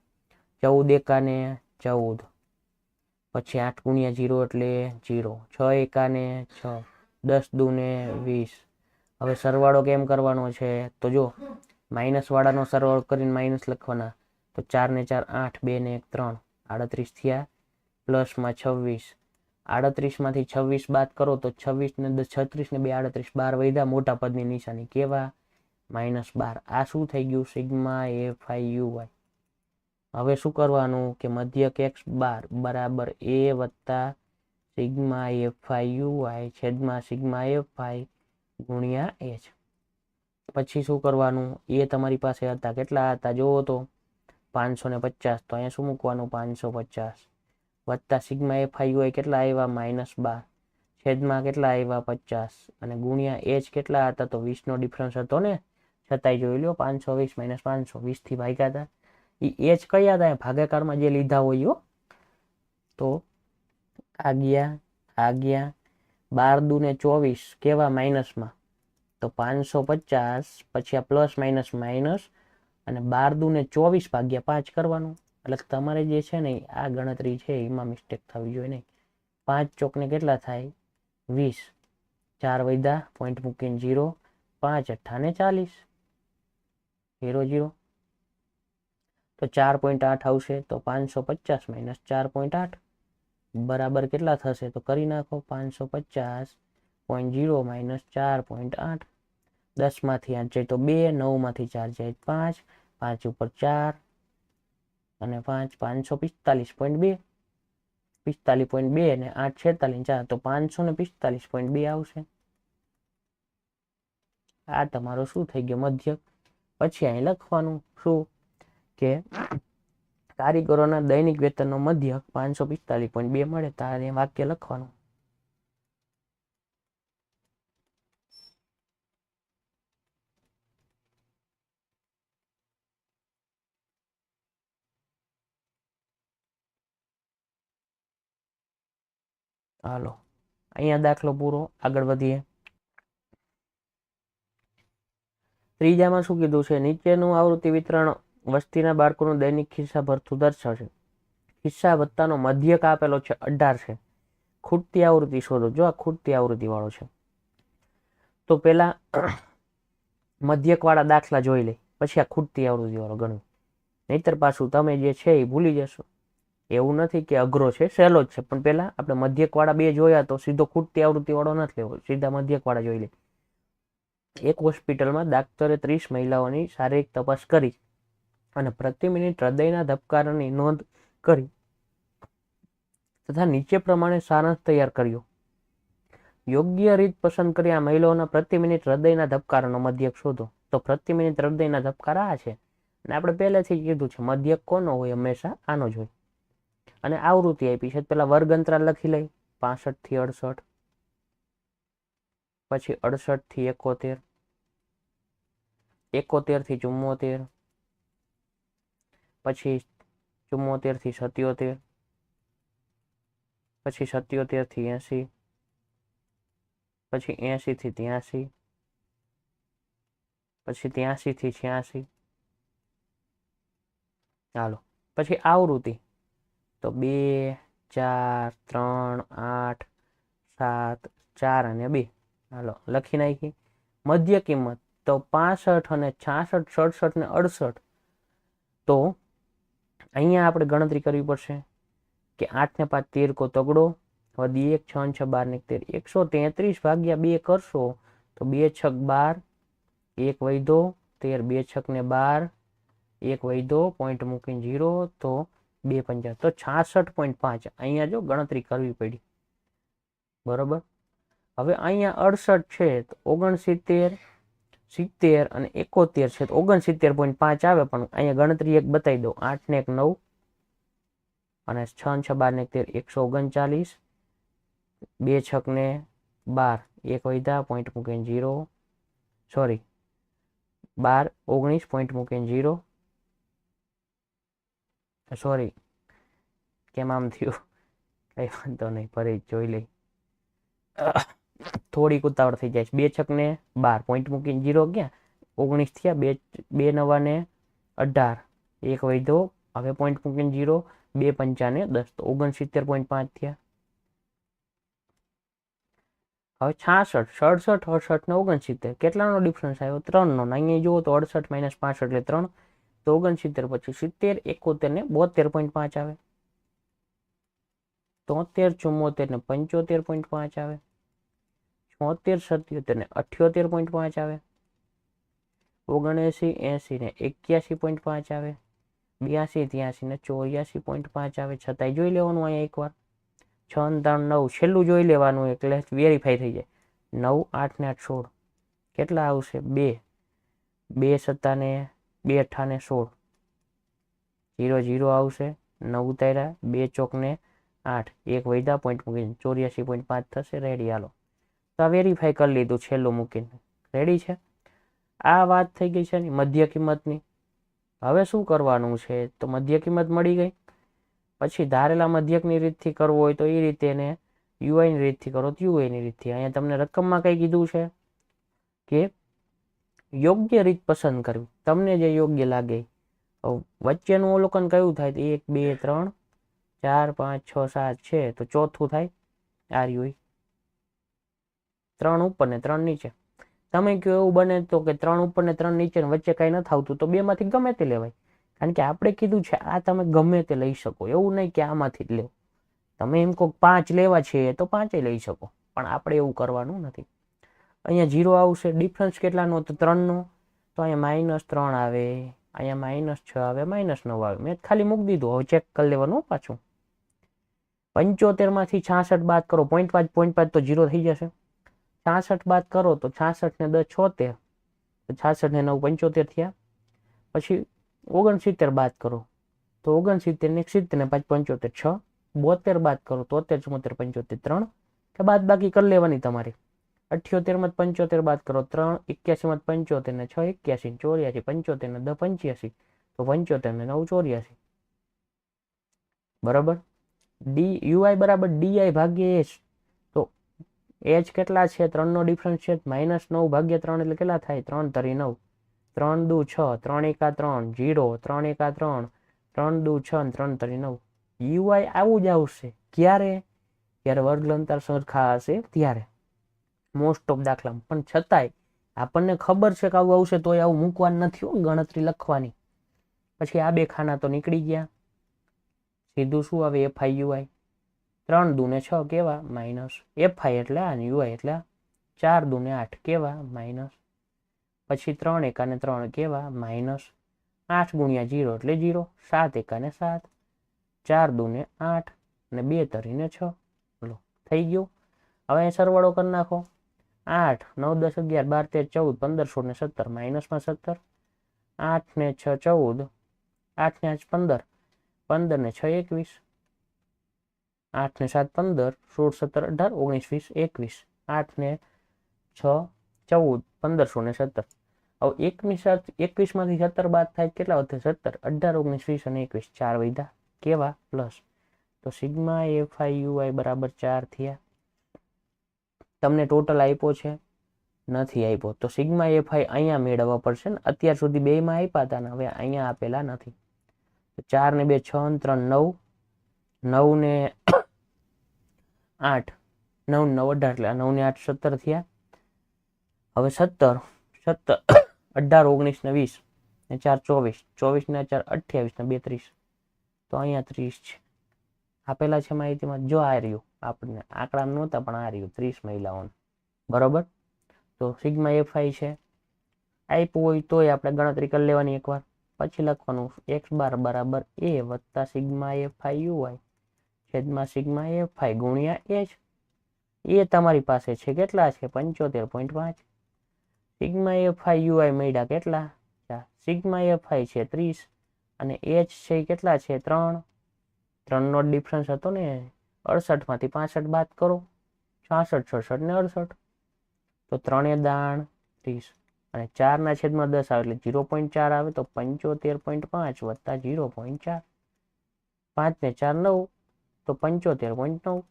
14 એકા ને 14, પછી 8 ગુણ્યા 0 એટલે 0, 6 એકા ને 6, 10 દુ ને 20. હવે સરવાળો કેમ કરવાનો છે? તો જો માઇનસ વાળાનો સરવાળો કરીને માઇનસ લખવાના. તો 4 ને 4 8, 2 ને 1 3, 38 થયા. પ્લસમાં 26. 38 માંથી 26 બાદ કરો તો 26 ને 36 ને 2 38. 12 વધ્યા. મોટા પદની નિશાની કેવા? -12. આ શું થઈ ગયું? Sigma FIUI. હવે શું કરવાનું કે મધ્યક x બાર બરાબર a વત્તા સિગ્મા FIUI છેદમાં સિગ્મા FI ગુણ્યા h. પછી શું કરવાનું? એ તમારી પાસે હતા. કેટલા હતા? જોવો તો 550. તો અહીંયા શું મૂકવાનું? 550 વત્તા સિગ્મા FIUI કેટલા આવ્યા? -12. છેદમાં કેટલા આવ્યા? 50. અને ગુણ્યા h કેટલા હતા? તો 20 નો ડિફરન્સ હતો ને. છતાંય જોઈ લો 520 - 500 20 થી ભાગ્યા હતા. એ h કયા હતા? ભાગાકારમાં જે લીધા હોય. તો આ ગયા 12 દુ ને 24 કેવા? માઇનસમાં. તો 550 પછી આ પ્લસ માઇનસ માઇનસ અને 12 દુ ને 24 ભાગ્યા 5 કરવાનું. એટલે તમારે જે છે ને આ ગણતરી છે એમાં મિસ્ટેક થવી જોઈએ નહીં. 5 ચોકને કેટલા થાય? 20. 4 વધ્યા. પોઈન્ટ મૂકીને 0. 5 અઠ્ઠા ને 40. 0 0. તો 4.8 આવશે. તો 550 - 4.8 બરાબર કેટલા થશે? તો કરી નાખો. 550.0 - 4.8. 10 માંથી 8 જાય તો 2, 9 માંથી 4 જાય 5, 5 ઉપર 4 અને 5 545.2. 45.2 અને 8 46 4 તો 545.2 આવશે. આ તમારો શું થઈ ગયો? મધ્યક. પછી અહીં લખવાનું શું કે કારીગરોના દૈનિક વેતનનો મધ્યક 545.2 મળે. તારે વાક્ય લખવાનું. હાલો અહીંયા દાખલો પૂરો. આગળ વધીએ. ત્રીજામાં શું કીધું છે? નીચેનું આવૃત્તિ વિતરણ વસ્તીના બાળકોનું દૈનિક ખિસ્સા ભરતું દર્શાવશે. ખિસ્સા વત્તાનો મધ્યક આપેલો છે 18 છે. ખૂટતી આવૃત્તિ શોધો. જો આ ખૂટતી આવૃત્તિ વાળો છે તો પેલા મધ્યક વાળા દાખલા જોઈ લે, પછી આ ખૂટતી આવૃત્તિ વાળો ગણવું. નહીતર પાછું તમે જે છે એ ભૂલી જશો. એવું નથી કે અઘરો છે, સહેલો જ છે, પણ પહેલા આપણે મધ્યકવાળા બે જોયા તો સીધો ખૂટતી આવૃત્તિવાળો નથી લેવો, સીધા મધ્યકવાળા જોઈ લે. એક હોસ્પિટલમાં દાક્તરે 30 મહિલાઓની શારીરિક તપાસ કરી અને પ્રતિ મિનિટ હૃદયના ધબકારાની નોંધ કરી તથા નીચે પ્રમાણે સારાંશ તૈયાર કર્યો. યોગ્ય રીત પસંદ કરી આ મહિલાઓના પ્રતિ મિનિટ હૃદયના ધબકારાનો મધ્યક શોધો. તો પ્રતિ મિનિટ હૃદયના ધબકારા આ છે, અને આપણે પહેલેથી કીધું છે મધ્યક કોનો હોય, હંમેશા આનો જ હોય. અને આવૃત્તિ આપી છે, પેલા વર્ગ અંતરાલ લખી લઈ, 65 થી 68, પછી 68 થી 71, 71 થી 74, પછી 74 થી 77, પછી 77 થી 80, પછી 80 થી 83, પછી 83 થી 86. ચાલો પછી આવૃત્તિ તો 2, 4, 3, 8, 7, 4 અને 2. હાલો લખી નાખી. મધ્ય કિંમત તો 65 અને 66, 67 ને 68. તો અહીંયા આપણે ગણતરી કરવી પડશે કે 8 ને 5 13 કો તગડો, વધી 1 6 6 12 ને 13, 133 ભાગ્યા 2 કરશો તો 2 6 12, 1 વૈધો 13, 2 6 ને 12, 1 વૈધો પોઈન્ટ મૂકીને 0, તો 2 5, તો 66.5. અહીંયા જો ગણતરી કરવી પડી, બરોબર. હવે અહીંયા 68 છે તો 69, 70 અને 71 છે તો 69.5 આવે, પણ અહીંયા ગણતરી એક બતાવી દો, 8 ને 1 9 અને 6 6 12 ને 13, 139, 2 6 ને 12, 1 વૈધા પોઈન્ટ મૂકીને 0, સોરી 12 19 પોઈન્ટ મૂકીને 0, સોરી કેમ આમ થયું, કઈ વાંધો નહીં, ફરી જોઈ લઈ, થોડીક ઉતાવળ થઈ જાય. 2 6 ને 12 પોઈન્ટ મૂકીને 0 ગયા, 19 થયા, 2 9 ને 18, 1 વૈધો, હવે પોઈન્ટ મૂકીને 0, 2 5 ને 10, તો 69.5 થયા. હવે 66, 67, 68 ને 69, કેટલાનો ડિફરન્સ આવ્યો? 3 નો. અહીંયા જુઓ તો 68 - 65 એટલે 3, તો 69, પછી 70, 71 ને 72.5 આવે, 73, 74 ને 75.5 આવે, 76, 77 ને 78.5 આવે, 79, 80 ને 81.5 આવે, 82, 83 ને 84.5 આવે. છતાંય જોઈ લેવાનું અહીંયા એકવાર, 6 3 9 છેલ્લું જોઈ લેવાનું, એટલે વેરીફાઈ થઈ જાય. 9 8 ને 8 16, કેટલા આવશે? 2 2 7 ને 2 8 ને 16, 0 0 આવશે, 9 ઉતાર્યા, 2 ચોક ને 8, 1 વૈધા પોઈન્ટ મૂકીને 84.5 થશે. રેડી. હાલો તો આ વેરીફાઈ કરી લીધું છેલ્લું મૂકીને, રેડી છે. આ વાત થઈ ગઈ છે ને મધ્ય કિંમતની. હવે શું કરવાનું છે? તો મધ્ય કિંમત મળી ગઈ, પછી ધારેલા મધ્યકની રીતથી કરવું હોય તો એ રીતે, એને યુઆઈની રીતથી કરો તો યુઆઈની રીતથી. અહીંયા તમને રકમમાં કઈ કીધું છે કે યોગ્ય રીત પસંદ કરવી, તમને જે યોગ્ય લાગે. વચ્ચેનું અવલોકન કયું થાય? તો 1 2 3 4 5 6 7 છે, તો ચોથું થાય આર્યુઈ, 3 ઉપર ને 3 નીચે. તમે કહો એવું બને તો કે 3 ઉપર ને 3 નીચે, વચ્ચે કઈ નથી આવતું, તો 2 માંથી ગમે તે લેવાય. કારણ કે આપણે કીધું છે આ તમે ગમે તે લઈ શકો, એવું નહીં કે આમાંથી જ લેવો. તમે એમ કહો 5 લેવા છે તો 5 લઈ શકો, પણ આપણે એવું કરવાનું નથી. અહીંયા 0 આવશે. ડિફરન્સ કેટલાનો? તો 3 નો, તો અહીંયા -3 આવે, અહીંયા -6 આવે, -9 આવે. મેં ખાલી મૂકી દીધું, હવે ચેક કરી લેવાનું પાછું. 75 માંથી 66 બાદ કરો, 0.5 તો 0 થઈ જશે. 66 બાદ કરો તો 66 ને 10 76, તો 66 ને 9 75 થયા. પછી 69 બાદ કરો તો 69 ને 70 ને 5 75 6, 72 બાદ કરો તો 73 74 75 3, કે બાદ બાકી કરી લેવાની તમારે. 78 માં 75 બાદ કરો 3, 81 માં 75 ને 6 81, 84 75 ને 10 85, તો 75 ને 9 84. બરાબર. ડી યુઆઈ બરાબર ડીઆઈ ભાગ્યા એચ. તો એચ કેટલા છે? 3 નો ડિફરન્સ છે, -9 ભાગ્યા 3 એટલે કેટલા થાય? 3 તરી 9, 3 દુ 6, 3 1 3 0, 3 1 3, 3 દુ 6 અને 3 તરી 9. યુઆઈ આવું જ આવશે. ક્યારે? ત્યારે વર્ગ અંતર સરખા હશે ત્યારે, મોસ્ટ ઓફ દાખલામાં. પણ છતાંય આપણને ખબર છે કે આવું આવશે, તોય આવું મૂકવાનું નથી, ગણતરી લખવાની. પછી આ બે ખાના તો નીકળી ગયા. સીધું શું આવે એફઆઈ યુઆઈ 3 દૂને 6 કેવા માઇનસ એફઆઈ એટલે આ યુઆઈ એટલે 4 દૂને 8 કેવા માઇનસ પછી 3 એકાને 3 કેવા માઇનસ 8 ગુણ્યા 0 એટલે 0 7 એકાને 7 4 દૂને 8 અને 2 તરીને 6 લો થઈ ગયું. હવે સરવાળો કરી નાખો 8 9 10 11 12 13 14 15 16 ને 17 માઇનસમાં 17 8 ને 6 14 8 ને 8 15 15 ને 6 21 8 ને 7 15 16 17 18 19 20 21 8 ને 6 14 15 16 ને 17 હવે 21 માંથી 17 બાદ થાય કેટલા વધે 17 18 19 20 અને 21 4 વધ્યા કેવા પ્લસ તો સિગ્મા એફઆઈ યુઆઈ બરાબર 4 થયા. તમને ટોટલ આપ્યો છે નથી આપ્યો તો સિગ્મા એફઆઈ અહીંયા મેળવવા પડશે ને અત્યાર સુધી બેમાં આપ્યા હતા ને હવે અહીંયા આપેલા નથી. 4 ને 2 6 3 9 9 ને 8 9 9 18 એટલે 9 ને 8 17 થયા. હવે 17 18 19 ને 20 ને 4 24 24 ને 4 28 ને 2 30 તો અહીંયા 30 છે આપેલા છે માહિતીમાં. જો આ રહ્યું આપણને આંકડા નહોતા પણ આ રહ્યું 30 મહિલાઓને બરોબર. તો સિગ્મા એફઆઈ છે આપ્યું હોય તોય આપણે ગણતરી કરી લેવાની એકવાર પછી લખવાનું x બાર બરાબર a વત્તા સિગ્મા એફઆઈ યુઆઈ છેદમાં સિગ્મા એફઆઈ ગુણ્યા h. એ તમારી પાસે છે કેટલા છે 75.5. સિગ્મા એફઆઈ યુઆઈ મળ્યા કેટલા સિગ્મા એફઆઈ છે 30 અને h છે કેટલા છે 3 નો ડિફરન્સ હતો ને 68 માંથી 65 બાદ કરો 66 66 ને 68 તો 3 દાણ 30 અને 4 ના છેદમાં 10 આવે એટલે 0.4 આવે તો 75.5 વત્તા 0.4 5 ને 4 9 તો 75.9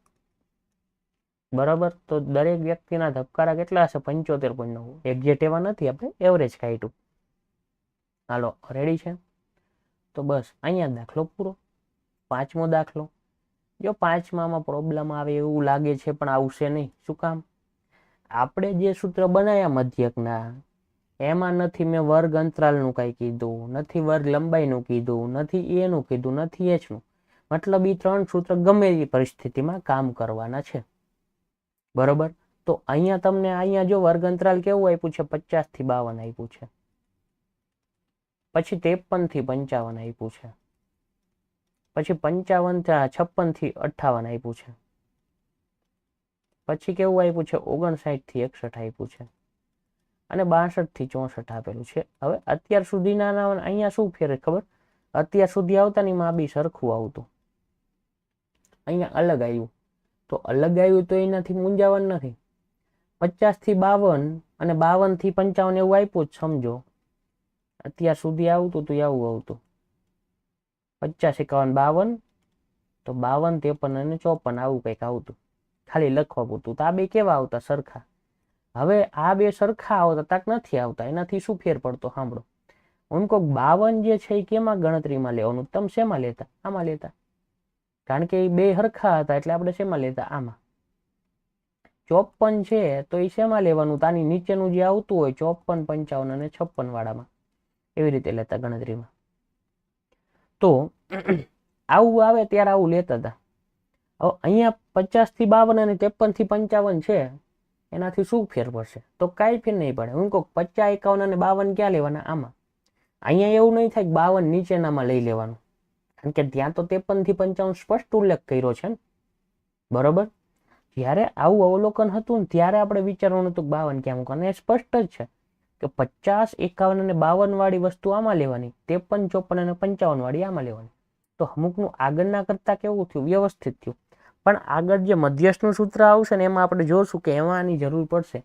બરાબર. તો દરેક વ્યક્તિના ધબકારા કેટલા હશે 75.9. એક્ઝેક્ટ એવા નથી આપણે એવરેજ કાઢ્યું. હાલો રેડી છે તો બસ અહીંયા દાખલો પૂરો. 5મો દાખલો જો 5માં પ્રોબ્લેમ આવે એવું લાગે છે પણ આવશે નહીં. શું કામ આપણે જે સૂત્ર બનાવ્યા મધ્યકના એમાં નથી મેં વર્ગ અંતરાલનું કઈ કીધું નથી વર્ગ લંબાઈનું કીધું નથી એનું કીધું નથી એચનું. મતલબ એ 3 સૂત્ર ગમે એ પરિસ્થિતિમાં કામ કરવાના છે બરોબર. તો અહીંયા તમને અહીંયા જો વર્ગ અંતરાલ કેવું આપ્યું છે 50 થી 52 આપ્યું છે પછી 53 થી 55 આપ્યું છે પછી 56 થી 58 આપ્યું છે પછી કેવું આપ્યું છે 59 થી 61 આપ્યું છે અને 62 થી 64 આપેલું છે. હવે અત્યાર સુધીના અહીંયા શું ફેર ખબર અત્યાર સુધી આવતા ની માં બી સરખું આવતું અહીંયા અલગ આવ્યું તો અલગ આવ્યું તો એનાથી મૂંઝાવાનું નથી. 50 થી 52 અને 52 થી 55 એવું આપ્યું જ સમજો. અત્યાર સુધી આવતું તો આવું આવતું 50 51 52 તો 52 53 અને 54 આવું કંઈક આવતું ખાલી લખવા પૂરતું. તો આ બે કેવા આવતા સરખા. હવે આ બે સરખા આવતા તાક નથી આવતા એનાથી શું ફેર પડતો સાંભળો. હું કહું 52 જે છે એ કેમાં ગણતરીમાં લેવાનું તમે શેમાં લેતા આમાં લેતા કારણ કે એ બે સરખા હતા એટલે આપણે શેમાં લેતા આમાં. 54 છે તો એ શેમાં લેવાનું તાની નીચેનું જે આવતું હોય 54 55 અને 56 વાળામાં એવી રીતે લેતા ગણતરીમાં. તો આવું આવે ત્યારે આવું લેતા હતા. હવે અહીંયા 50 થી 52 અને 53 થી 55 છે એનાથી શું ફેર પડશે તો કાંઈ ફેર નહીં પડે. હું કહું 50 51 અને 52 ક્યાં લેવાના આમાં. અહીંયા એવું નહીં થાય કે 52 નીચેનામાં લઈ લેવાનું કારણ કે ત્યાં તો 53 થી 55 સ્પષ્ટ ઉલ્લેખ કર્યો છે ને બરોબર. જ્યારે આવું અવલોકન હતું ને ત્યારે આપણે વિચારવાનું હતું 52 ક્યાં મૂકવાનું. એ સ્પષ્ટ જ છે કે 50 51 અને 52 વાળી વસ્તુ આમાં લેવાની 53 54 અને 55 વાળી આમાં લેવાની. તો અમુકનું આગળના કરતા કેવું થયું વ્યવસ્થિત થયું. પણ આગળ જે મધ્યસ્થનું સૂત્ર આવશે ને એમાં આપણે જોશું કે એમાં આની જરૂર પડશે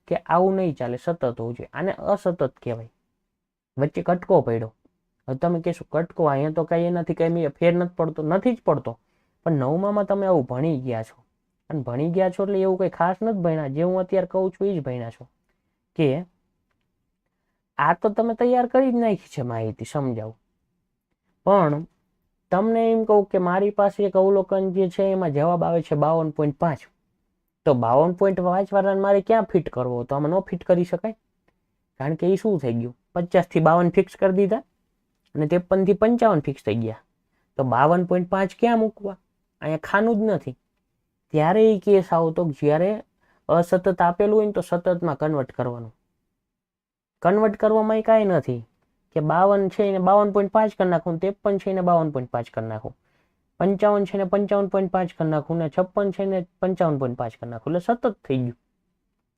કે આવું નહીં ચાલે સતત હોવું જોઈએ. આને અસતત કહેવાય. વચ્ચે કટકો પડ્યો. હવે તમે કહેશો કટકો અહીંયા તો કઈ એનાથી કઈ ફેર નથી પડતો નથી જ પડતો પણ 9માં તમે આવું ભણી ગયા છો અને ભણી ગયા છો એટલે એવું કઈ ખાસ નથી ભણ્યા. જે હું અત્યારે કહું છું એ જ ભણ્યા છો કે આ તો તમે તૈયાર કરી જ નાખી છે માહિતી સમજાવું. પણ તમને એમ કહું કે મારી પાસે એક અવલોકન જે છે એમાં જવાબ આવે છે 52.5 તો 52.5 વાળાને મારે ક્યાં ફિટ કરવો તો આમાં ન ફિટ કરી શકાય કારણ કે એ શું થઈ ગયું 50 થી 52 ફિક્સ કરી દીધા અને 53 થી 55 ફિક્સ થઈ ગયા તો 52.5 ક્યાં મૂકવા? અહીંયા ખાનું જ નથી. ત્યારે એ કેસ આવતો જ્યારે અસતત આપેલું હોય ને તો સતતમાં કન્વર્ટ કરવાનું. કન્વર્ટ કરવામાં કાંઈ નથી કે 52 છે એને 52.5 કરી નાખું, 53 છે એને 52.5 કરી નાખું, 55 છે ને 55.5 કરી નાખું ને 56 છે ને 55.5 કરી નાખું, એટલે સતત થઈ ગયું.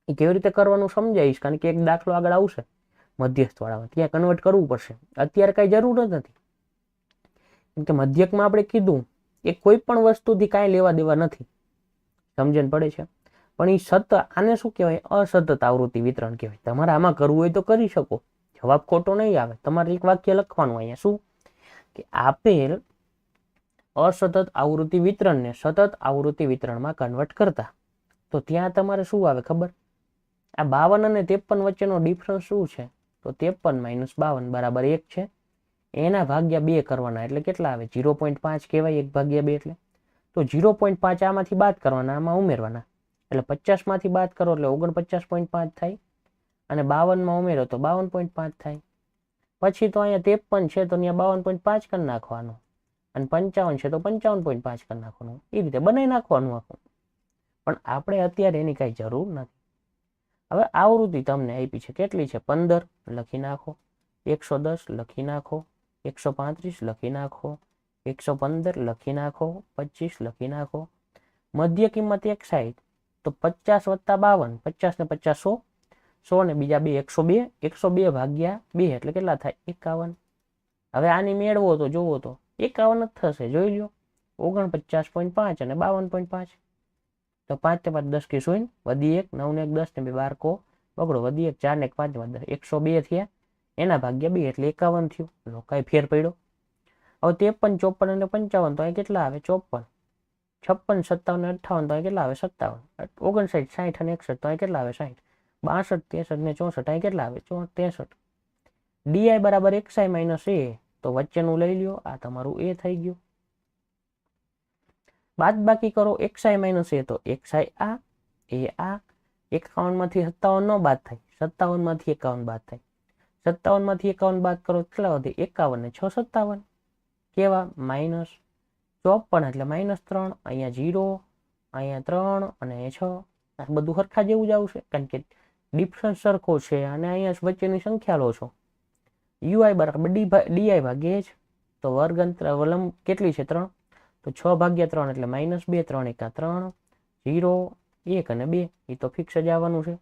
એ કેવી રીતે કરવાનું સમજાવીશ, કારણ કે એક દાખલો આગળ આવશે મધ્યસ્થવાળામાં, ત્યાં કન્વર્ટ કરવું પડશે. અત્યારે કાંઈ જરૂર જ નથી, કેમ કે મધ્યકમાં આપણે કીધું એ કોઈ પણ વસ્તુથી કાંઈ લેવા દેવા નથી. સમજણ પડે છે? પણ એ સતત, આને શું કહેવાય? અસતત આવૃત્તિ વિતરણ કહેવાય. તમારે આમાં કરવું હોય તો કરી શકો, જવાબ ખોટો નહીં આવે. તમારે એક વાક્ય લખવાનું અહીંયા, શું કે આપેલ અસતત આવૃત્તિ વિતરણને સતત આવૃત્તિ વિતરણમાં કન્વર્ટ કરતા. તો ત્યાં તમારે શું આવે ખબર? આ 52 અને 53 વચ્ચેનો ડિફરન્સ શું છે? તો 53 - 52 બરાબર 1 છે. એના ભાગ્યા 2 કરવાના, એટલે કેટલા આવે? 0.5 કહેવાય 1/2 એટલે. તો 0.5 આમાંથી બાદ કરવાના, આમાં ઉમેરવાના, એટલે 50 માંથી બાદ કરો એટલે 49.5 થાય, અને 52 ઉમેરો તો 52.5 થાય. પછી તો અહીંયા 53 છે તો અહીંયા 52.5 કરી નાખવાનું, અને 55 છે તો 55.5 કરી નાખવાનું. એ રીતે બનાવી નાખવાનું આખું. પણ આપણે અત્યારે એની કાંઈ જરૂર નથી. હવે આવૃત્તિ તમને આપી છે, કેટલી છે? 15 લખી નાખો, 110 લખી નાખો, 135 લખી નાખો, 115 લખી નાખો, 25 લખી નાખો. મધ્ય કિંમત 160, તો 50 + 52, 50 ને 50 100, 100 ને બીજા 2 102, 102 ભાગ્યા 2 એટલે કેટલા થાય? 51. હવે આની મેળવો તો જોવો તો 51 જ થશે, જોઈ લો. 49.5 અને 52.5, તો 5 ને 5 10 કે 0, વધી 1, 9 ને 1 10 ને 2 12 કો બગડો, વધી 1, 4 ને 1 5 10, 102 થયા, એના ભાગ્યા 2 એટલે 51 થયું. લો, કાંઈ ફેર પડ્યો? હવે 53 54 અને 55 તો અહીં કેટલા આવે? 54. 56 57 અને 58 તો અહીં કેટલા આવે? 57. 59 60 અને 61 તો અહીં કેટલા આવે? 60. 62 63 ને 64 અહીં કેટલા આવે? 63. ડી બરાબર xi - a, તો વચ્ચેનું લઈ લ્યો, આ તમારું a થઈ ગયું. બાદ બાકી કરો xi - a, તો xi આ, a 51 માંથી 57 નો બાદ થાય, 57 માંથી 51 બાદ થાય, 57 માંથી 51 બાદ કરો કેટલા વધે? 51 ને 6 57, કેવા? -54 એટલે -3, અહીંયા 0, અહીંયા 3 અને 6, આ બધું સરખા જેવું જ આવશે, કારણ કે ડિફરન્સ સરખો છે અને અહીંયા વચ્ચેની સંખ્યા લો છો. ui બરાબર ડી ભાગ્યે h, તો વર્ગ અંતર વલંબ કેટલી છે? 3, તો 6 ભાગ્યા 3 એટલે -2, 3 એકા 3, 0 1 અને 2, એ તો ફિક્સ જ આવવાનું છે.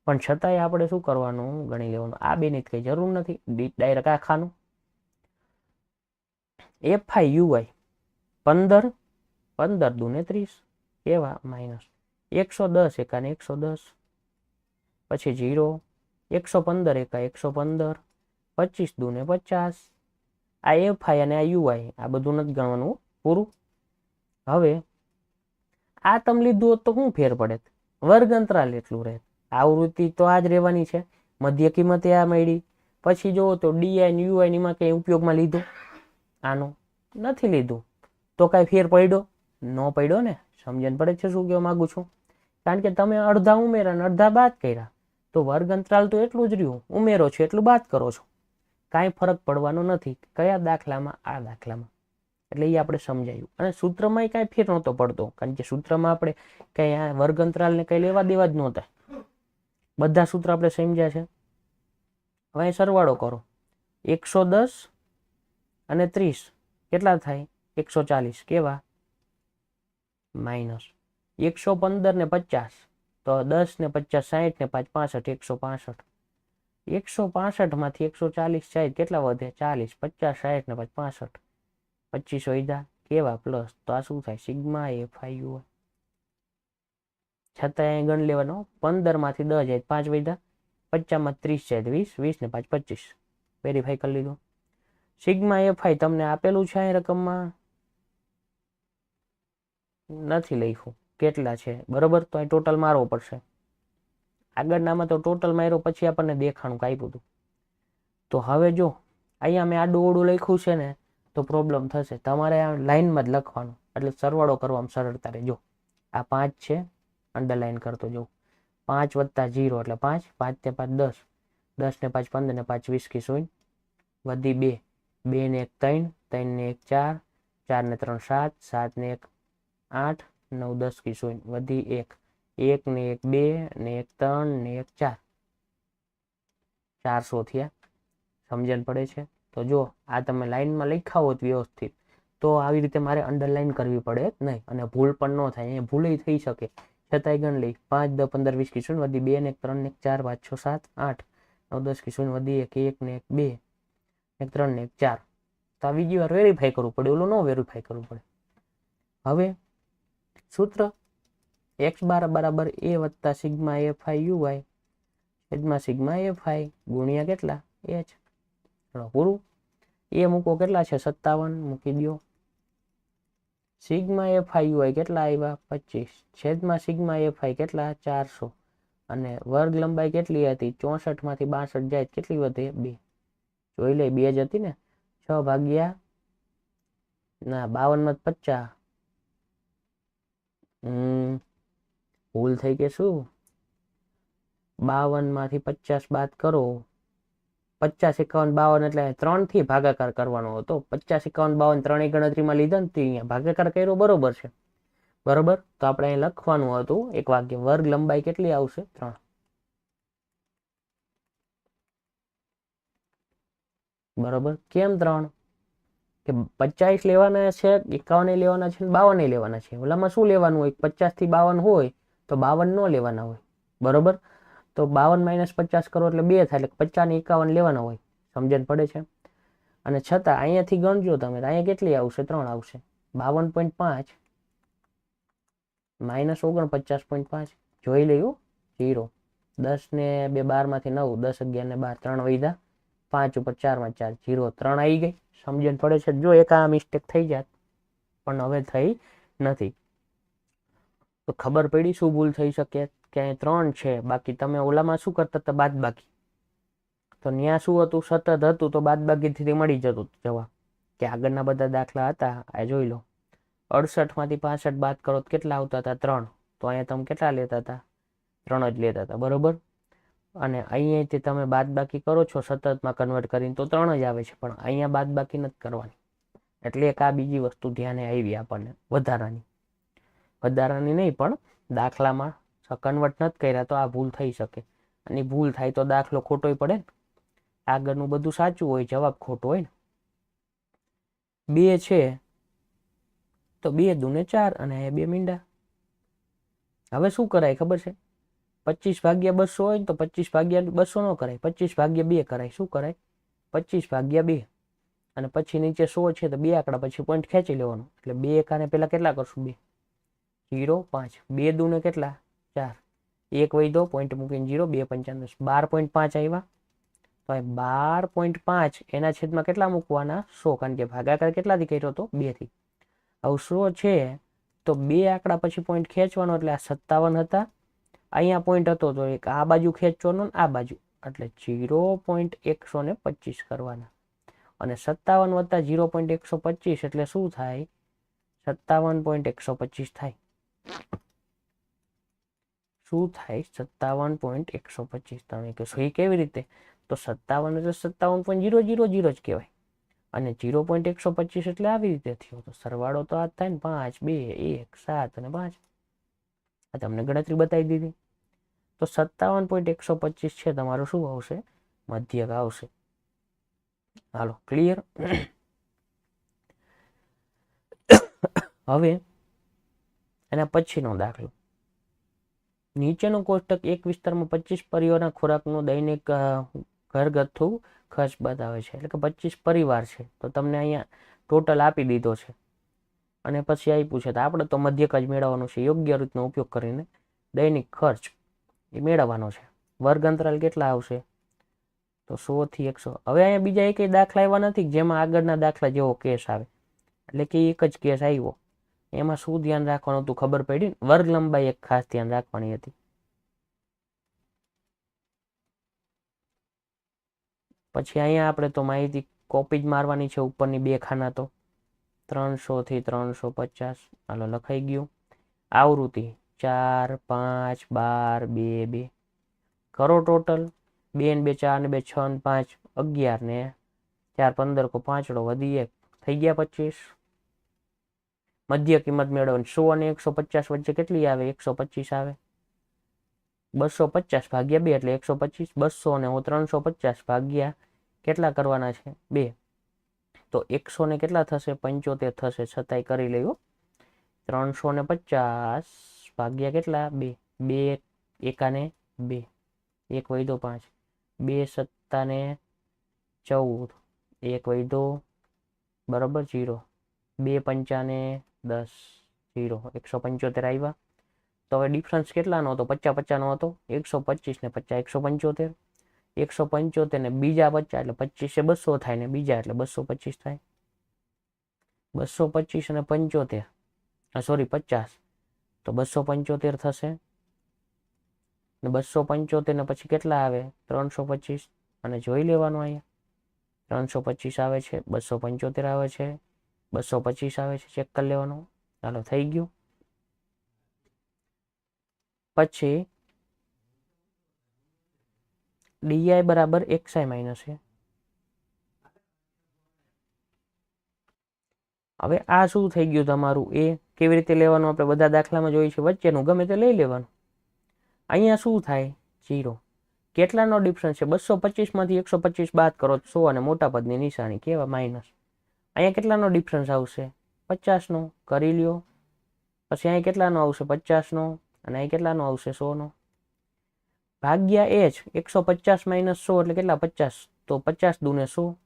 પણ છતાંય આપણે શું કરવાનું? ગણી લેવાનું. આ બેની કઈ જરૂર નથી, ડાયરેક્ટ આખાનું. fi ui 15 15 દુને 30, કેવા? -110 એકા ને 110, પછી 0, 115 એકા 115, 25 દુને 50. આ fi અને આ ui, આ બધું નથી ગણવાનું, પૂરું. હવે આ તમે લીધું હોત તો શું ફેર પડે? વર્ગ અંતરાલ એટલું રહે. આવૃત્તિ તો આ જ રહેવાની છે, મધ્ય કિંમતે આ મળી. પછી જોવો તો ડી અને યુ એમાં કઈ ઉપયોગમાં લીધો? આનો નથી લીધું, તો કાંઈ ફેર પડ્યો? ન પડ્યો ને. સમજણ પડે છે શું કહેવા માંગુ છું? કારણ કે તમે અડધા ઉમેરા અને અડધા બાદ કર્યા, તો વર્ગ અંતરાલ તો એટલું જ રહ્યું, ઉમેરો છો એટલું બાદ કરો છો, કાંઈ ફરક પડવાનો નથી. કયા દાખલામાં? આ દાખલામાં. એટલે એ આપણે સમજાયું. અને સૂત્રમાં કાંઈ ફેર નહોતો પડતો, કારણ કે સૂત્રમાં આપણે કંઈ આ વર્ગ અંતરાલને કંઈ લેવા દેવા જ નહોતા. બધા સૂત્ર આપણે સમજ્યા છે. હવે સરવાળો કરો, 110 અને 30 કેટલા થાય? 140, કેવા? -115 ને 50, તો 10 ને 50 60 ને 5 65, 165. 165 માંથી 140 જાય કેટલા વધે? 40, 50 60 ને 5 65, 25 વધ્યા, કેવા? પ્લસ. તો આ શું થાય? Sigma fi ui. છતાં ગણ લેવાનો, 15 માંથી 10 જાય 5 વધ્યા, 50 માં 30 જાય 20, 20 ને 5 25, વેરીફાઈ કરી લીધું. સિગ્મા fi તમને આપેલું છે અહીં રકમમાં, નથી લખ્યું કેટલા છે, બરોબર. તો અહીં ટોટલ મારવો પડશે. આગળનામાં તો ટોટલ માર્યો પછી આપણને દેખાણું કાપ્યું હતું. તો હવે જો અહીંયા મેં આડું ઓડું લખ્યું છે ને, તો પ્રોબ્લેમ થશે. તમારે આ લાઈનમાં જ લખવાનું, એટલે સરવાળો કરવામાં સરળતા રહે. જો આ 5 છે, અંડરલાઈન કરતો જો, 5 + 0 એટલે 5, 5 ને 5 10, 10 ને 5 15 ને 5 20 કે 0, વધી 2, 2 ને 1 3, 3 ને 1 4, 4 ને 3 7, 7 ને 1 8, 9 10 કી 0 વધી 1, 1 ને 1 2 ને 1 3 ને 1 4, 400 થયા. સમજણ પડે છે? તો જો આ તમે લાઈનમાં લખ્યા હોત વ્યવસ્થિત તો આવી રીતે મારે અંડરલાઈન કરવી પડે નહીં અને ભૂલ પણ ન થાય. અહીંયા ભૂલ થઈ શકે છતાંય ગણ લઈ 5 10 15 20 કી 0 વધી 2 ને 1 3 ને 1 4 5 6 7 8 9 10 કી 0 વધી 1, 1 ને 1 2 1 3 ને 1 4. તો આ બીજી વાર વેરીફાઈ કરવું પડે, ઓલું ન વેરીફાઈ કરવું પડે. હવે સૂત્ર x બાર બરાબર a વત્તા સિગ્મા fi uy છેદમાં સિગ્મા fi ગુણ્યા કેટલા h. ચલો પૂરું. એ મૂકો કેટલા છે 57 મૂકી દો. સિગ્મા fi uy કેટલા આવ્યા 25 છેદમાં સિગ્મા fi કેટલા 400 અને વર્ગ લંબાઈ કેટલી હતી 64 માંથી 62 જાય કેટલી વધે 2. જોઈ લે 2 જ હતી ને 6 ભાગ્યા ના 52 માં 50 ભૂલ થઈ કે શું 52 માંથી 50 બાદ કરો 50 51 52 એટલે 3 થી ભાગાકાર કરવાનો હતો. 50 51 52 ત્રણેય ગણતરીમાં લીધા ને અહીંયા ભાગાકાર કર્યો બરોબર છે. બરોબર તો આપણે અહીં લખવાનું હતું એક વાક્ય વર્ગ લંબાઈ કેટલી આવશે 3. બરોબર કેમ 3 કે 50 લેવાના છે 51 લેવાના છે 52 લેવાના છે. ઓલામાં શું લેવાનું હોય 50 થી 52 હોય તો 52 ન લેવાના હોય. બરોબર તો 52 - 50 કરો એટલે 2 થાય એટલે 50 ને 51 લેવાના હોય. સમજણ પડે છે? અને છતાં અહીંયાથી ગણજો તમે અહીંયા કેટલી આવશે 3 આવશે 52.5 - 49.5 જોઈ લેવું 0 10 ને 2 12 માંથી 9 10 11 ને 12 3 વધ્યા 5 ઉપર 4 માં 4 0 3 આવી ગઈ. સમજણ પડે છે? જો એક આ મિસ્ટેક થઈ જાય પણ હવે થઈ નથી તો ખબર પડી શું ભૂલ થઈ શકે કે અહીં 3 છે બાકી તમે ઓલામાં શું કરતા હતા બાદ બાકી તો ત્યાં શું હતું સતત હતું તો બાદ બાકીથી મળી જતું જવાબ કે આગળના બધા દાખલા હતા આ જોઈ લો 68 માંથી 65 બાદ કરો તો કેટલા આવતા હતા 3 તો અહીંયા તમે કેટલા લેતા હતા 3 જ લેતા હતા. બરોબર અને અહીંયાથી તમે બાદ બાકી કરો છો સતતમાં કન્વર્ટ કરીને તો 3 જ આવે છે પણ અહીંયા બાદ બાકી નથી કરવાની એટલે એક આ બીજી વસ્તુ ધ્યાને આવી આપણને વધારાની નહીં પણ દાખલામાં કન્વર્ટ નથી કર્યા તો આ ભૂલ થઈ શકે અને ભૂલ થાય તો દાખલો ખોટોય પડે ને. આગળનું બધું સાચું હોય જવાબ ખોટો હોય ને. 2 છે તો 2 દુને 4 અને 2 મીંડા. હવે શું કરાય ખબર છે 25 ભાગ્યા 200 હોય ને તો 25 ભાગ્યા 200 ન કરાય 25 ભાગ્યા 2 કરાય. શું કરાય 25 ભાગ્યા 2 અને પછી નીચે 100 છે તો 2 આંકડા પછી પોઈન્ટ ખેંચી લેવાનો એટલે 2 એકાને પેલા કેટલા કરશું 2 0 5 2 દુને કેટલા 4 1 વધ્યો પોઈન્ટ મૂકીને 0 2 55 12.5 આવ્યા તો 12.5 એના છેદમાં કેટલા મૂકવાના 100 કારણ કે ભાગાકાર કેટલાથી કર્યો હતો 2 થી. હવે 100 છે તો 2 આંકડા પછી પોઈન્ટ ખેંચવાનો એટલે આ 57 હતા અહીંયા પોઈન્ટ હતો તો એક આ બાજુ ખેંચવાનો આ બાજુ એટલે 0.125 કરવાના અને 57 વત્તા 0.125 એટલે શું થાય 57.125 થાય. શું થાય 57.125 તમે કહેશો એ કેવી રીતે તો 57 એટલે 57.000 જ કહેવાય અને 0.125 એટલે આવી રીતે થયો તો સરવાળો તો આ થાય ને 5 2 1 7 અને 5 આ તમને ગણતરી બતાવી દીધી તો 57.125 છે તમારું શું આવશે મધ્યક આવશે. હાલો ક્લિયર. હવે એના પછીનો દાખલો નીચેનો કોષ્ટક એક વિસ્તારમાં 25 પરિવારના ખોરાકનો દૈનિક ઘરગથ્થુ ખર્ચ બતાવે છે એટલે કે 25 પરિવાર છે તો તમને અહીંયા ટોટલ આપી દીધો છે અને પછી આપ્યું છે તો આપણે તો મધ્યક જ મેળવવાનું છે યોગ્ય રીતનો ઉપયોગ કરીને દૈનિક ખર્ચ એ મેળવવાનો છે. વર્ગ અંતરાલ કેટલા આવશે તો 100 થી 100. હવે અહીંયા બીજા એક દાખલા એવા નથી જેમાં આગળના દાખલા જેવો કેસ આવે એટલે કે એક જ કેસ આવ્યો એમાં શું ધ્યાન રાખવાનું હતું ખબર પડી વર્ગ લંબાઈ એક ખાસ ધ્યાન રાખવાની હતી. પછી અહીંયા આપણે તો માહિતી કોપી જ મારવાની છે ઉપરની 2 ખાના તો 300 થી 350 હાલો લખાઈ ગયું. આવૃત્તિ 4 5 12 2 2 કરો ટોટલ 2 ને 2 4 ને 2 6 ને 5 11 ને 4 15 કો 5 વધી 1 થઈ ગયા 25 મધ્ય કિંમત મેળવવાની 100 અને 150 વચ્ચે કેટલી આવે? 125 આવે. 250 ભાગ્યા 2 એટલે 125. 200 ને હું 350 ભાગ્યા કેટલા કરવાના છે? 2. તો 100 ને કેટલા થશે? 75 થશે. છતાંય કરી લેવું. 350 ભાગ્યા કેટલા? 2. 2 એકાને 2. 1 વૈધો 5. 2 સત્તાને 14. 1 વૈધો બરાબર 0. 2 પંચાને 10. 0. 175 આવ્યા. તો હવે ડિફરન્સ કેટલાનો હતો? 50 50નો હતો. 125 ને 50 175. 175 ને બીજા 50 એટલે 25 એ 200 થાય ને બીજા એટલે 225 થાય. 225 અને 75 સોરી 50 તો 275 થશે ને 275 ને પછી કેટલા આવે? 325 અને જોઈ લેવાનું અહીંયા 325 આવે છે, 275 આવે છે, 225 આવે છે, ચેક કરી લેવાનું. ચાલો થઈ ગયું. પછી ડીઆઈ બરાબર એક્સઆઈ માઇનસ એ. હવે આ શું થઈ ગયું તમારું? એ કેવી રીતે લેવાનું? આપણે બધા દાખલામાં જોઈએ છે વચ્ચેનું ગમે તે લઈ લેવાનું. અહીંયા શું થાય? 0. કેટલાનો ડિફરન્સ છે? 225 માંથી 125 બાદ કરો 100 અને મોટા પદની નિશાની કેવા? માઇનસ. અહીંયા કેટલાનો ડિફરન્સ આવશે? 50 નો. કરી લ્યો. પછી અહીં કેટલાનો આવશે? 50 નો. અને અહીં કેટલાનો આવશે? 100 નો. ભાગ્યા h 150 માઇનસ 100 એટલે કેટલા? 50. તો 50 દુને 100.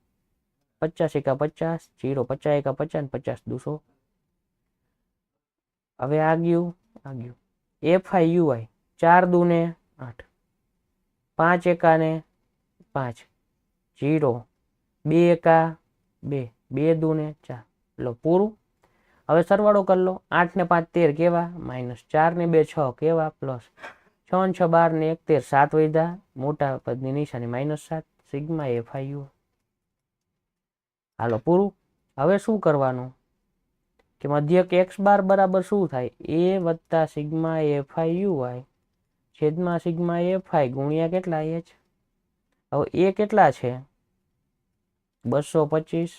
50 એકા 50. 0. 50 એકા 50 ને 50 દુ 100. હવે આ ગયું. fi ui 4 દુને 8. 5 એકા ને 5. 0. 2 એકા 2. 2 દુને 4. લો પૂરું. હવે સરવાળો કરી લો. 8 ને 5 13 કેવા? માઇનસ. 4 ને 2 6 કેવા? પ્લસ. 6 ને 6 12 ને 1 13 7 વધ્યા. મોટા પદની નિશાની -7. Sigma fi ui. હાલો પૂરું. હવે શું કરવાનું કે મધ્યક x બાર બરાબર શું થાય? a વત્તા સિગ્મા fi ui છેદમાં સિગ્મા fi ગુણ્યા કેટલા? h. હવે a કેટલા છે? 225.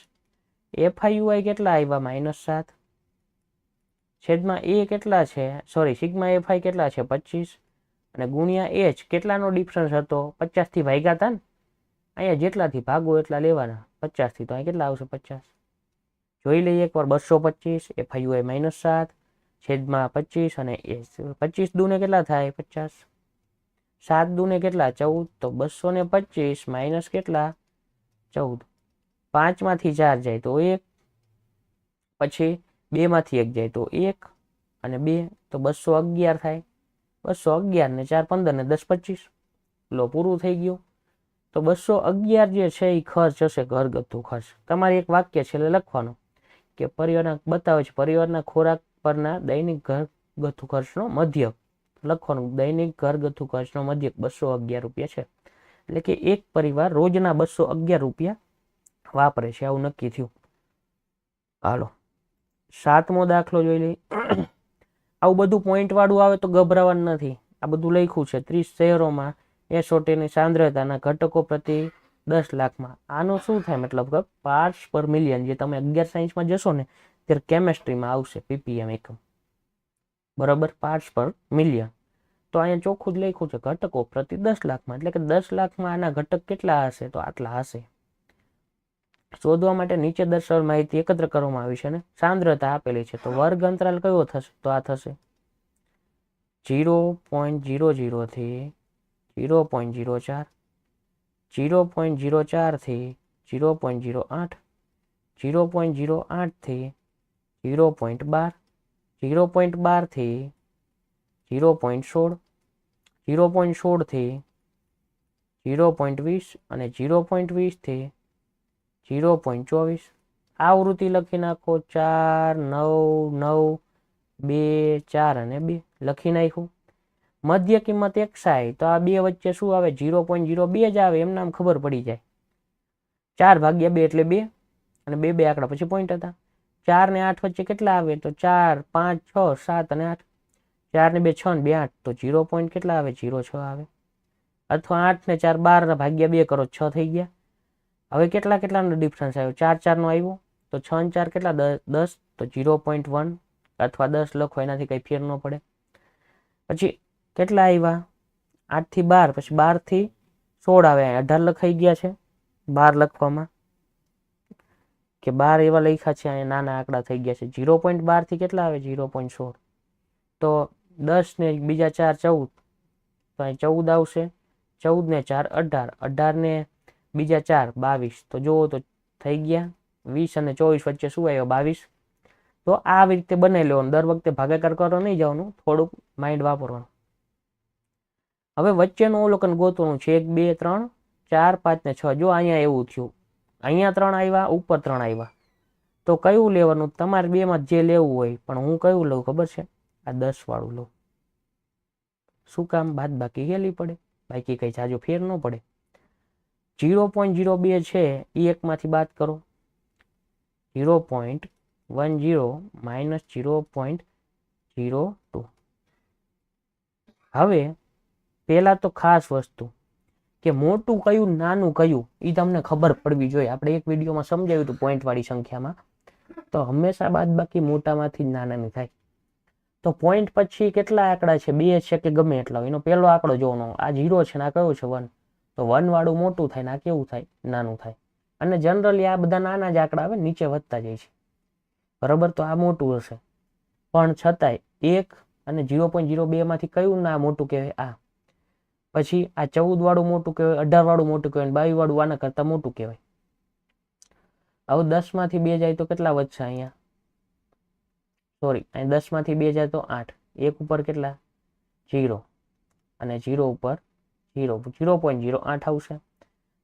fi ui કેટલા આવ્યા? -7. છેદમાં a કેટલા છે? સોરી સિગ્મા fi કેટલા છે? 25. અને ગુણ્યા h કેટલાનો ડિફરન્સ હતો? 50 થી ભાગ્યા હતા ને. અહીંયા જેટલાથી ભાગો એટલા લેવાના. 50 થી તો અહીં કેટલા આવશે? 50. જોઈ લઈએ એકવાર. 225 fi ui -7 છેદમાં 25 અને 25 દુને કેટલા થાય? 50. 7 દુને કેટલા? 14. તો 225 માઇનસ કેટલા? 14. 5 માંથી 4 જાય તો 1. પછી 2 માંથી 1 જાય તો 1 અને 2 તો 211 થાય. 211 ને 4 15 ને 10 25. લો પૂરું થઈ ગયું. તો 211 જે છે એ ખર્ચ હશે, ઘરગથ્થુ ખર્ચ. તમારે એક વાક્ય છેલ્લે લખવાનું કે પરિવારના બતાવે છે પરિવારના ખોરાક પરના દૈનિક ઘરગથ્થુ ખર્ચનો મધ્યક લખવાનું. દૈનિક ઘરગથ્થુ ખર્ચનો મધ્યક 211 રૂપિયા છે. એટલે કે એક પરિવાર રોજના 211 રૂપિયા વાપરે છે, આવું નક્કી થયું. હાલો 7મો દાખલો જોઈ લઈએ. આવું બધું પોઈન્ટ વાળું આવે તો ગભરાવાનું નથી. આ બધું લખ્યું છે. 30 શહેરોમાં એસોટીની સાંદ્રતાના ઘટકો પ્રતિ 10 લાખમાં. આનું શું થાય? મતલબ કે પાર્ટ્સ પર મિલિયન. જે તમે 11 સાયન્સમાં જશો ને ત્યારે કેમેસ્ટ્રીમાં આવશે ppm એકમ. બરાબર. પાર્ટ્સ પર મિલિયન. તો અહીંયા ચોખ્ખું જ લખ્યું છે ઘટકો પ્રતિ 10 લાખમાં. એટલે કે 10 લાખમાં આના ઘટક કેટલા હશે? તો આટલા હશે. શોધવા માટે નીચે દર્શાવેલ માહિતી એકત્ર કરવામાં આવી છે અને સાંદ્રતા આપેલી છે. તો વર્ગ અંતરાલ કયો થશે? તો આ થશે 0.00 થી 0.04, 0.04 થી 0.08, 0.08 થી 0.12, 0.12 થી 0.16, 0.16 થી 0.20 અને 0.20 થી 0.24. આવૃત્તિ લખી નાખો. 4 9 9 2 4 અને 2 લખી નાખ્યું. મધ્ય કિંમત xi તો આ બે વચ્ચે શું આવે? 0.02 જ આવે. એમ નામ ખબર પડી જાય. 4 ભાગ્યા 2 એટલે 2 અને 2 2 આંકડા પછી પોઈન્ટ હતા. 4 ને 8 વચ્ચે કેટલા આવે? તો 4 5 6 7 અને 8. 4 ને 2 6 ને 2 8 તો 0 પોઈન્ટ કેટલા આવે? 0.6 આવે. અથવા 8 ને 4 12 ભાગ્યા 2 કરો 6 થઈ ગયા. હવે કેટલાનો ડિફરન્સ આવ્યો? 4 4 નો આવ્યો. તો 6 ને 4 કેટલા? 10 તો 0.1 અથવા 10 લખો એનાથી કંઈ ફેર ન પડે. પછી કેટલા આવ્યા? 8 થી 12, પછી 12 થી 16 આવે. 18 લખાઈ ગયા છે 12 લખવામાં, કે 12 એવા લખ્યા છે અહીંયા નાના આંકડા થઈ ગયા છે. 0.12 થી કેટલા આવે? 0.16. તો 10 ને બીજા 4 14, તો અહીં 14 આવશે. 14 ને 4 18, 18 ને બીજા 4 22. તો જુઓ તો થઈ ગયા 20 અને 24 વચ્ચે શું આવ્યો? 22. તો આવી રીતે બનાવી લેવાનું. દર વખતે ભાગાકાર કરવા નહીં જવાનું, થોડુંક માઇન્ડ વાપરવાનું. હવે વચ્ચેનું અવલોકન ગોતવાનું છે. 1 2 3 4 5 ને 6. જો અહીંયા એવું થયું, અહીંયા 3 આવ્યા, ઉપર 3 આવ્યા. તો કયું લેવાનું? તમારે બેમાં જે લેવું હોય. પણ હું કયું લઉં ખબર છે? આ 10 વાળું લઉં. શું કામ? બાદ બાકી હેલી પડે, બાકી કઈ જાજો ફેર ન પડે. 0.02 છે એ એકમાંથી બાદ કરો. 0.10 માઇનસ 0.02. હવે પહેલા તો ખાસ વસ્તુ કે મોટું કયું નાનું કયું એ તમને ખબર પડવી જોઈએ. આપણે એક વિડીયોમાં સમજાવ્યું હતું પોઈન્ટ વાળી સંખ્યામાં. તો હંમેશા બાદ બાકી મોટામાંથી જ નાનાની થાય. તો પોઈન્ટ પછી કેટલા આંકડા છે? 2 છે કે ગમે એટલા હોય, એનો પહેલો આંકડો જોવાનો. આ 0 છે ને આ કયો છે? 1. તો 1 વાળું મોટું થાય ને આ કેવું થાય? નાનું થાય. અને જનરલી આ બધા નાના જ આંકડા આવે, નીચે વધતા જાય છે. બરાબર? તો આ મોટું હશે. પણ છતાંય 1 અને 0.02 માંથી કયું ના મોટું કહેવાય? આ. પછી આ 14 વાળું મોટું કહેવાય, 18 વાળું મોટું કહેવાય, 22 વાળું આના કરતા મોટું કહેવાય. હવે 10 માંથી 2 જાય તો કેટલા વધશે અહીંયા? સોરી, અહીં 10 માંથી 2 જાય તો 8. 1 ઉપર કેટલા? 0. અને 0 ઉપર 0. 0.08 આવશે.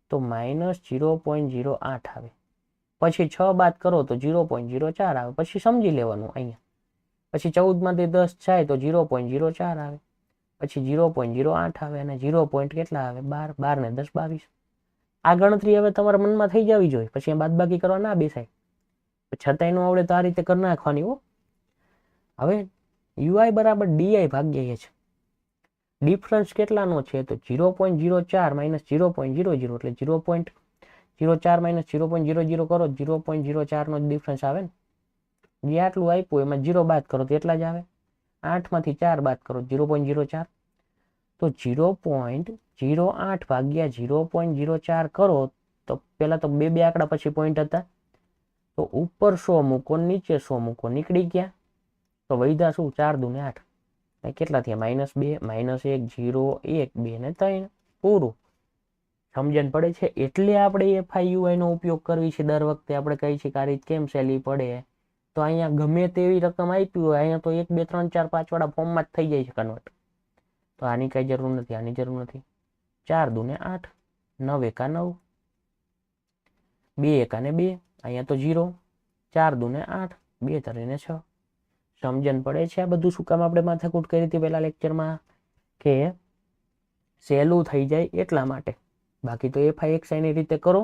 તો માઇનસ 0.08 આવે. પછી 6 બાદ કરો તો 0.04 આવે. પછી સમજી લેવાનું અહીંયા. પછી 14 માંથી 10 જાય તો 0.04 આવે. પછી 0.08 આવે અને 0. કેટલા આવે? 12. 12 ને 10 22. આ ગણતરી હવે તમારા મનમાં થઈ જવી જોઈએ. પછી બાદબાકી કરવા ના બેસાય. છતાંય ન આવડે તો આ રીતે કરી નાખવાની હો. હવે યુઆઈ બરાબર ડીઆઈ ભાગ્યા છે. ડિફરન્સ કેટલાનો છે? તો 0.04 માઇનસ 0.00 એટલે 0.04 માઇનસ 0.00 કરો 0.04 નો ડિફરન્સ આવે ને. જે આટલું આપ્યું એમાં 0 બાદ કરો તો એટલા જ આવે. 8 માંથી 4 બાદ કરો 0.04. તો 0.08 ભાગ્યા 0.04 કરો તો પેલા તો બે આંકડા પછી પોઈન્ટ હતા. તો ઉપર 100 મૂકો, નીચે 100 મૂકો, નીકળી ગયા. તો વૈધા શું? 4 દુ ને 8. કેટલા થયા? -2, -1, 0, 1, 2 ને 3. પૂરું. સમજણ પડે છે? એટલે આપણે FIUI નો ઉપયોગ કરવી છે. દર વખતે આપણે કહી છીએ કે આ રીત કેમ સહેલી પડે. તો અહીંયા ગમે તેવી રકમ આપી હોય, અહીંયા તો 1 2 3 4 5 વાળા ફોર્મમાં જ થઈ જાય છે કન્વર્ટ. તો આની કઈ જરૂર નથી, આની જરૂર નથી. 4 દુ ને 8, 9 એકા 9, 2 એકા ને 2, અહીંયા તો 0, 4 દુ ને 8, 2 તરીને 6. સમજણ પડે છે? આ બધું શું કામ આપણે માથાકૂટ કરી હતી પહેલા લેક્ચરમાં? કે સહેલું થઈ જાય એટલા માટે. બાકી તો FIXI ની રીતે કરો.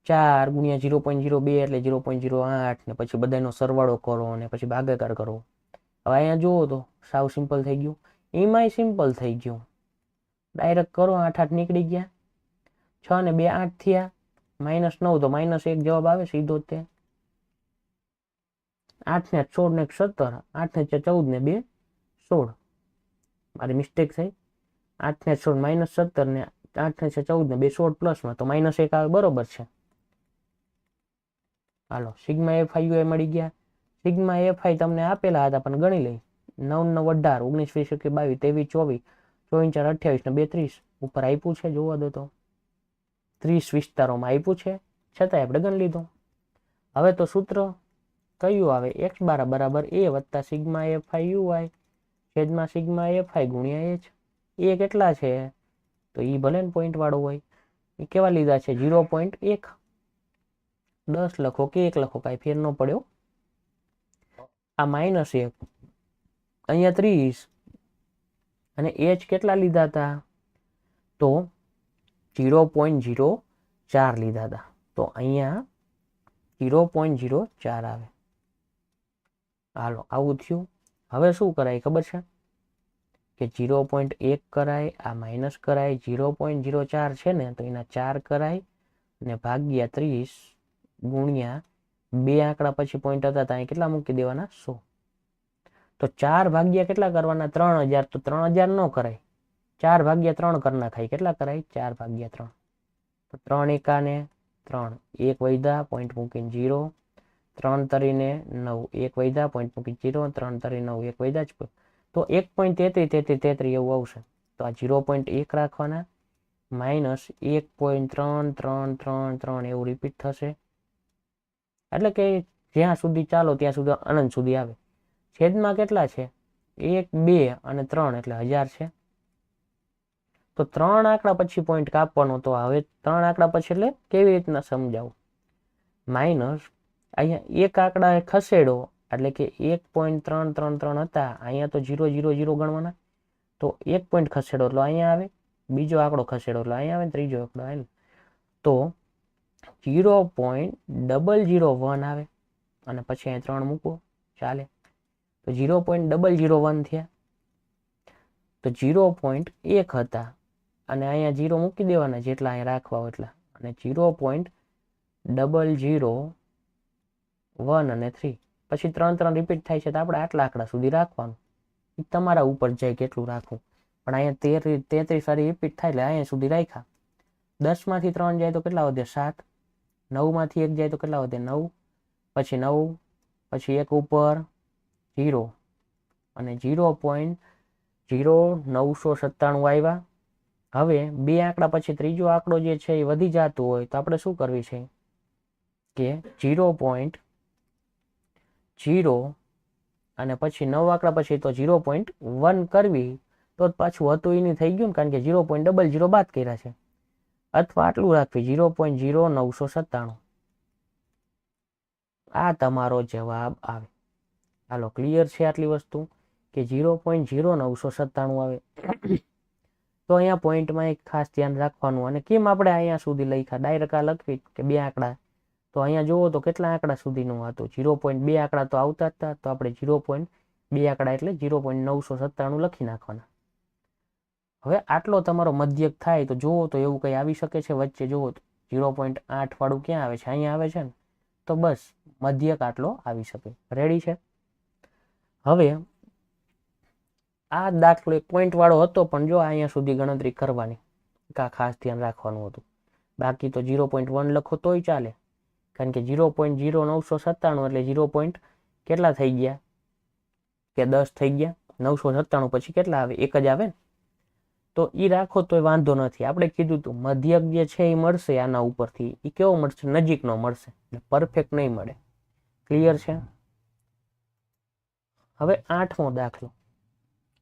4 ગુણ્યા 0.02 એટલે 0.08 ને પછી બધાનો સરવાળો કરો અને પછી ભાગાકાર કરો. હવે અહીંયા જુઓ તો સાવ સિમ્પલ થઈ ગયું. એમાંય સિમ્પલ થઈ ગયું. ડાયરેક્ટ કરો, 8 8 નીકળી ગયા. 6 ને 2 8 થયા. -9 તો -1 જવાબ આવે સીધો જ તે. 8 ને 16 ને 17, 8 ને 14 ને 2 16. મારી મિસ્ટેક થઈ. 8 ને 16 -17 ને 8 ને 14 ને 2 16 પ્લસમાં તો -1 આવે. બરોબર છે. હાલો, સિગ્મા FIUI મળી ગયા. સિગ્મા FI તમને આપેલા હતા પણ ગણી લઈ. 9 9 18, 19 20 22 23 24 24 4 28 ને 2 30 ઉપર આપ્યું છે. જોવા દો તો 30 વિસ્તારોમાં આપ્યું છે, છતાંય આપણે ગણી લીધું. હવે તો સૂત્ર કયું આવે? x બાર બરાબર a વત્તા સિગ્મા FIUI છેદમાં સિગ્મા FI ગુણ્યા h. એ કેટલા છે? તો એ ભલે ને પોઈન્ટ વાળો હોય. એ કેવા લીધા છે? 0.1. 10 લખો કે 1 લખો, કાંઈ ફેર ન પડ્યો. આ -1, અહીંયા 30 અને h કેટલા લીધા હતા? તો 0.04 લીધા હતા. તો અહીંયા 0.04 આવે. હાલો, આવું થયું. હવે શું કરાય ખબર છે? કે 0.1 કરાય, આ માઇનસ કરાય. 0.04 છે ને તો એના 4 કરાય અને ભાગ્યા 30 ગુણ્યા 2 આંકડા પછી પોઈન્ટ હતા ત્યાં કેટલા મૂકી દેવાના? 100. તો 4 ભાગ્યા કેટલા કરવાના? 3000. તો 3000 ન કરાય, 4 ભાગ્યા 3 કરી નાખાય. કેટલા કરાય? 4 ભાગ્યા 3. તો 3 એકાને 3, 1 વૈધા પોઈન્ટ મૂકીને 0, 3 તરીને 9, 1 વૈધા પોઈન્ટ મૂકીને 0, 3 તરી 9, 1 વૈધા જ. તો 1.33 એવું આવશે. તો આ 0.1 રાખવાના, માઇનસ 1.3333 એવું રિપીટ થશે. એટલે કે જ્યાં સુધી ચાલો ત્યાં સુધી અનંત સુધી આવે. છેદમાં કેટલા છે? 1, 2 અને 3 એટલે 1000 છે. તો 3 આંકડા પછી પોઈન્ટ કાપવાનો. તો હવે 3 આંકડા પછી એટલે કેવી રીતના સમજાવું? માઇનસ અહીંયા એક આંકડા ખસેડો એટલે કે 1.333 હતા, અહીંયા તો 0 0 0 ગણવાના. તો 1 પોઈન્ટ ખસેડો એટલે અહીંયા આવે, બીજો આંકડો ખસેડો એટલે અહીંયા આવે, ત્રીજો આંકડો આવે. તો 0.001 આવે અને પછી અહીંયા 3 મૂકો ચાલે. તો 0.001 થયા. તો 0.1 હતા અને અહીંયા 0 મૂકી દેવાના જેટલા અહીંયા રાખવા હોય એટલા. અને 0.001 અને 3 પછી 3 રિપીટ થાય છે. તો આપણે આટલા આંકડા સુધી રાખવાનું. એ તમારા ઉપર જાય કેટલું રાખવું. પણ અહીંયા 33 વાળી રિપીટ થાય એટલે અહીંયા સુધી રાખ્યા. 10 માંથી 3 જાય તો કેટલા વધે? 7. 9 માંથી 1 જાય તો કેટલા વધે? 9. પછી 9, પછી 1 ઉપર 0 અને 0.0997 આવ્યા. હવે બે આંકડા પછી ત્રીજો આંકડો જે છે એ વધી જતું હોય તો આપણે શું કરવી છે કે 0.0 અને પછી 9 આંકડા પછી તો 0.1 કરવી. તો પાછું હતું એ નહીં થઈ ગયું ને, કારણ કે 0.00 બાદ કર્યા છે. અથવા આટલું રાખવી 0.0997. આ તમારો જવાબ આવે. હાલો, ક્લિયર છે આટલી વસ્તુ કે 0.0997 આવે. તો અહીંયા પોઈન્ટમાં એક ખાસ ધ્યાન રાખવાનું. અને કેમ આપણે અહીંયા સુધી લખ્યા? ડાયરેક્ટ આ લખવી કે બે આંકડા. તો અહીંયા જુઓ તો કેટલા આંકડા સુધીનું હતું? 0.2 આંકડા તો આવતા હતા. તો આપણે 0.2 આંકડા એટલે 0.997 લખી નાખવાના. હવે આટલો તમારો મધ્યક થાય તો જુઓ તો એવું કંઈ આવી શકે છે વચ્ચે? જુઓ તો 0.8 વાળું ક્યાં આવે છે? અહીંયા આવે છે ને. તો બસ મધ્યક આટલો આવી શકે. રેડી છે? હવે આ દાખલો એક પોઈન્ટ વાળો હતો પણ જો અહીંયા સુધી ગણતરી કરવાની, કા ખાસ ધ્યાન રાખવાનું હતું. બાકી તો 0.1 લખો તોય ચાલે, કારણ કે 0.0997 એટલે 0. કેટલા થઈ ગયા કે 10 થઈ ગયા. 997 પછી કેટલા આવે? 1 જ આવે ને. તો એ રાખો તોય વાંધો નથી. આપણે કીધું તું મધ્યક જે છે એ મળશે આના ઉપરથી. એ કેવો મળશે? નજીકનો મળશે, એટલે પરફેક્ટ નહીં મળે. ક્લિયર છે? હવે 8મો દાખલો.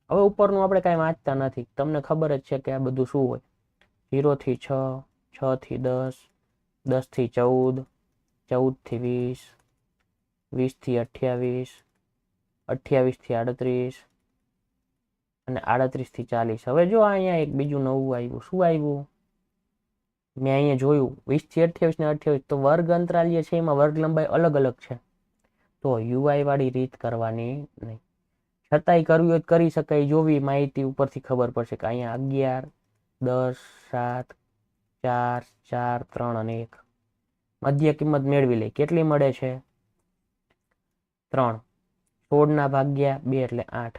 હવે ઉપરનું આપણે કાંઈ વાંચતા નથી, તમને ખબર જ છે કે આ બધું શું હોય. 0 થી 6, 6 થી 10, 10 થી 14, 14 થી 20, 20 થી 28, 28 થી 38 અને 38 થી 40. હવે જો અહીંયા એક બીજું નવું આવ્યું. શું આવ્યું? મેં અહીંયા જોયું 20 થી 28 ને 28. તો વર્ગ અંતરાલ જે છે એમાં વર્ગ લંબાઈ અલગ અલગ છે. તો યુઆઈ વાળી રીત કરવાની નહીં. છતાંય કરવી હોય કરી શકાય. જોવી માહિતી ઉપરથી ખબર પડશે કે અહીંયા 11, 10, 7, 4, 4, 3 અને 1 મધ્ય કિંમત મેળવી લે. કેટલી મળે છે? 3. 16 ના ભાગ્યા 2 એટલે 8.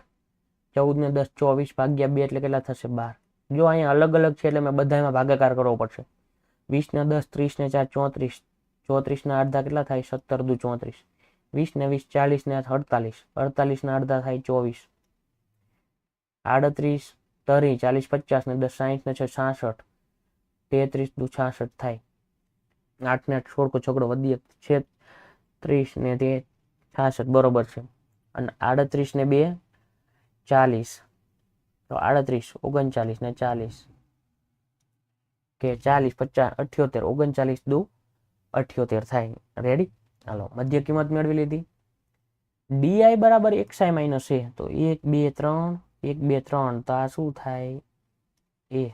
14 ને 10 24 ભાગ્યા 2 એટલે કેટલા થશે? 12. જો અહીંયા અલગ અલગ છે એટલે મેં બધામાં ભાગાકાર કરવો પડશે. 20 ને 10 30 ને 4 34, 34 ના અડધા કેટલા થાય? 17 દુ 34. 20 ને 20 40 ને 48, 48 ના અડધા થાય 24. 38 તરી 40 50 ને 10 60 ને 6 66, 33 દુ 66 થાય. 8 ને 8 છોડકો છોકરો વધી છે 30 ને 66 બરોબર છે. અને 38 ને 2 40. તો 38 39 ને 40 કે 40 50 78 39 દુ 78 થાય. રેડી? હાલો, મધ્ય કિંમત મેળવી લીધી. ડીઆઈ બરાબર xi માઇનસ a. તો 1 2 3 1 2 3. તો આ શું થાય? a.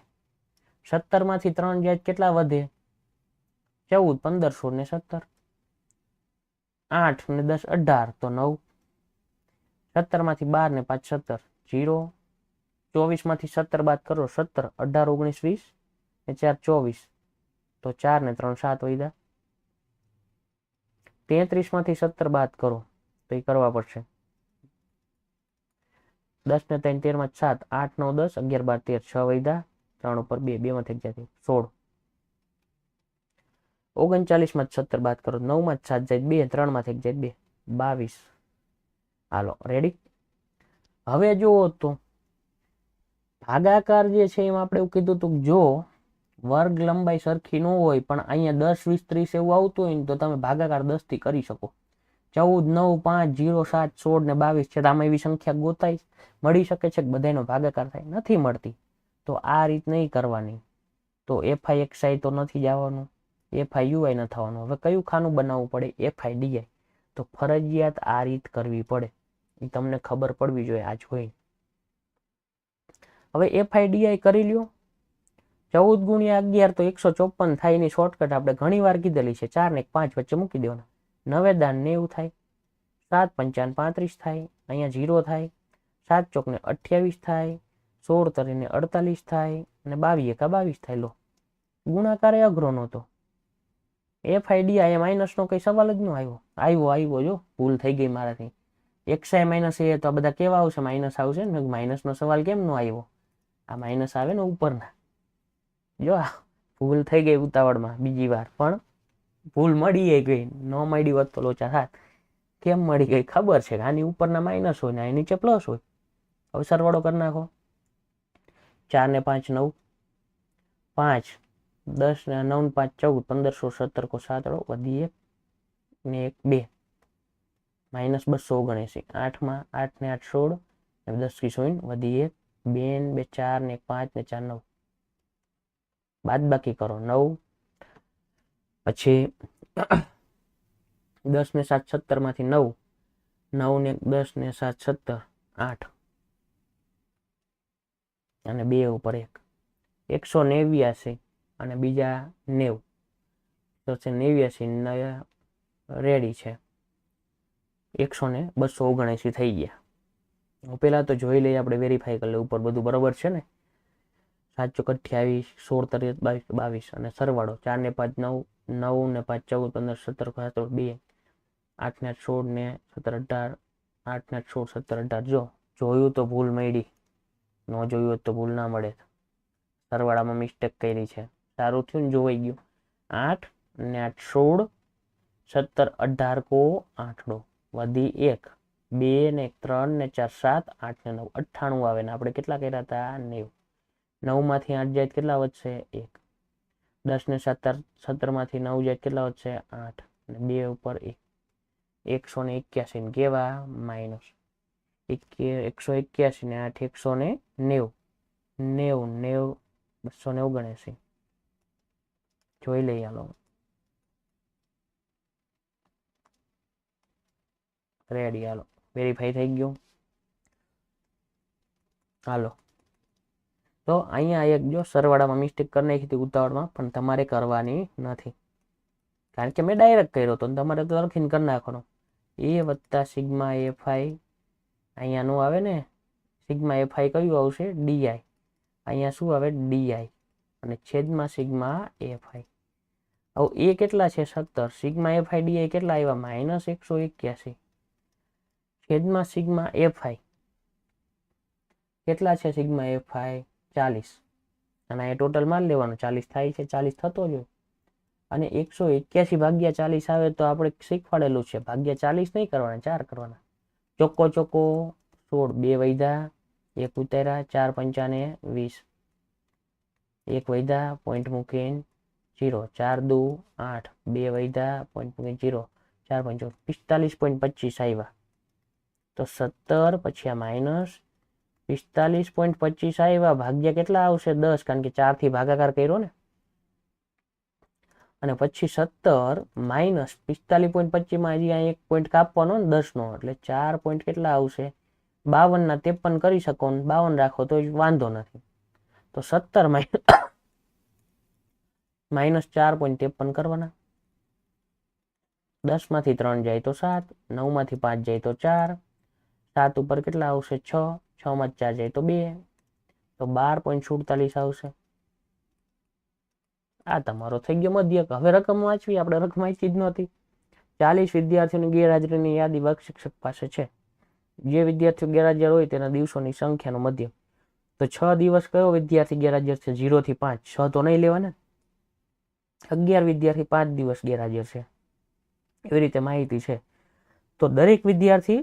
17 માંથી 3 જાય કેટલા વધે? 14 1500 ને 17. 8 ને 10 18 તો 9. 17 માંથી 12 ને 5 17 0. 24 માંથી 17 બાદ કરો 17, 18 19 20 ને 4 24. તો 4 ને 3 7 વધ્યા. 33 માંથી 17 બાદ કરો તો એ કરવા પડશે. 10 ને 3 13 માં 7 8 9 10 11 12 13 6 વધ્યા 3 ઉપર 2 2 માં થઈ ગયા 16 39 માં 17 બાદ કરો 9 માં 7 જાય 2 3 માં થઈ જાય 2 22 હાલો રેડી હવે જુઓ તો ભાગાકાર જે છે એમાં આપણે એવું કીધું હતું જો વર્ગ લંબાઈ સરખી ન હોય પણ અહીંયા 10 20 30 એવું આવતું હોય ને તો તમે ભાગાકાર 10 થી કરી શકો 14 9 5 0 7 16 ને 22 છે તો આમાં એવી સંખ્યા ગોતાઈ મળી શકે છે કે બધાનો ભાગાકાર થાય નથી મળતી તો આ રીત નહીં કરવાની તો FIXI તો નથી જવાનું FIUI ન થવાનું હવે કયું ખાનું બનાવવું પડે FIDI તો ફરજિયાત આ રીત કરવી પડે એ તમને ખબર પડવી જોઈએ આ જોઈ હવે FIDI કરી લ્યો 14 ગુણ્યા 11 તો 154 થાય ની શોર્ટકટ આપણે ઘણી વાર કીધેલી છે 4 ને 5 વચ્ચે મૂકી દેવાના 9 દાન 90 થાય 7 પંચાન 35 થાય અહીંયા 0 થાય 7 ચોક ને 28 થાય 16 તરીને 48 થાય અને 22 એકા 22 થાય લો ગુણાકાર અઘરો નહોતો FIDI માઇનસ નો કઈ સવાલ જ ન આવ્યો જો ભૂલ થઈ ગઈ મારાથી XI માઇનસ એ તો આ બધા કેવા આવશે માઇનસ આવશે ને માઇનસ નો સવાલ કેમ નો આવ્યો આ માઇનસ આવે ને ઉપરના જો ભૂલ થઈ ગઈ ઉતાવળમાં બીજી વાર પણ ભૂલ મળી ગઈ ન મળી હોત તો લોચા થાત કેમ મળી ગઈ ખબર છે કે આની ઉપરના માઇનસ હોય ને આની નીચે પ્લસ હોય હવે સરવાળો કરી નાખો 4 ને 5 9 5 10 ને 9 5 14 1517 को 7 વધી 1 ને 1 2 માઇનસ 279 8 માં 8 ને 8 16 અને 10 કી સોઈન વધી 1 2 2 4 ને 5 ને 4 9 બાદ બાકી કરો 9 પછી 10 ને 7 17 માંથી 9 9 ને 10 ને 7 17 8 અને 2 ઉપર 1 189 અને બીજા 90 તો છે 89 રેડી છે 100 થઈ ગયા પેલા તો જોઈ લઈએ આપણે વેરીફાઈ કરી લઈએ ઉપર બધું બરોબર છે ને 7 ચોક 28 16 23 22 અને સરવાળો 4 ને 5 9 9 ને 5 14 15 17 2 8 ને 16 ને 17 18 8 ને 16 17 18 જો જોયું તો ભૂલ મળી ન જોયું તો ભૂલ ના મળે સરવાળામાં મિસ્ટેક કરી છે સારું થયું ને જોવાઈ ગયું 8 ને 8 16 17 18 કો આંકડો વધી 1 2 ને 3 ને 4 7 8 ને 9 98 આવે ને આપણે કેટલા કર્યા હતા 90 9 માંથી 8 જાય કેટલા વધશે 1 10 ને 17 માંથી 9 જાય કેટલા વધશે 8 અને 2 ઉપર 1 181 ને કેવા માઇનસ 181 ને 8 190 90 279 જોઈ લઈએ હાલો રેડી હાલો વેરીફાઈ થઈ ગયું હાલો તો અહીંયા એક જો સરવાળામાં મિસ્ટેક કરી નાખી હતી ઉતાવળમાં પણ તમારે કરવાની નથી કારણ કે મેં ડાયરેક્ટ કર્યો હતો તમારે તો લખીને કરી નાખવાનો એ વત્તા સિગ્મા FI અહીંયા નું આવે ને સિગ્મા FI કયું આવશે DI અહીંયા શું આવે DI અને છેદમાં સિગ્મા FI હવે એ કેટલા છે 17 સિગ્મા FI DI કેટલા આવ્યા માઇનસ 181 છેદમાં સિગ્મા FI કેટલા છે સિગ્મા FI 40 અને એ ટોટલ માર લેવાનું 40 થાય છે 40 થતો જ અને 181 ભાગ્યા 40 આવે તો આપણે શીખવાડેલું છે ભાગ્યા 40 નહીં કરવાના 4 કરવાના ચોક્કો ચોક્કો 16 2 વૈધા 1 ઉતાર્યા 4 પંચાને 20 1 વૈધા પોઈન્ટ મૂકીને 0 4 દુ 8 2 વૈધા પોઈન્ટ મૂકીને 0 4 પંચો 45.25 આવ્યા તો 17 પછી આ માઇનસ 45.25 આવ્યા ભાગ્યા કેટલા આવશે 10 કારણ કે 4 થી ભાગાકાર કર્યો ને અને પછી 17 માઇનસ 45.25 માં હજી આ એક પોઈન્ટ કાપવાનો ને 10 નો એટલે 4 પોઈન્ટ કેટલા આવશે 52 ના 53 કરી શકો ને 52 રાખો તો વાંધો નથી તો 17 માઇનસ 4.53 કરવાના 10 માંથી 3 જાય તો 7 9 માંથી 5 જાય તો 4 7 ઉપર કેટલા આવશે 6 6 માં 4 જાય તો 2 તો 12.47 આવશે આ તમારો થઈ ગયો મધ્યક હવે રકમ વાંચવી આપણે રકમ વાંચી જ નહોતી 40 વિદ્યાર્થીઓની ગેરહાજરીની યાદી વર્ગ શિક્ષક પાસે છે જે વિદ્યાર્થીઓ ગેરહાજર હોય તેના દિવસોની સંખ્યાનો મધ્યમ. તો 6 દિવસ કયો વિદ્યાર્થી ગેરહાજર છે? 0 થી 5. 6 તો નહીં લેવાના. 11 વિદ્યાર્થી 5 દિવસ ગેરહાજર છે. એવી રીતે માહિતી છે. તો દરેક વિદ્યાર્થી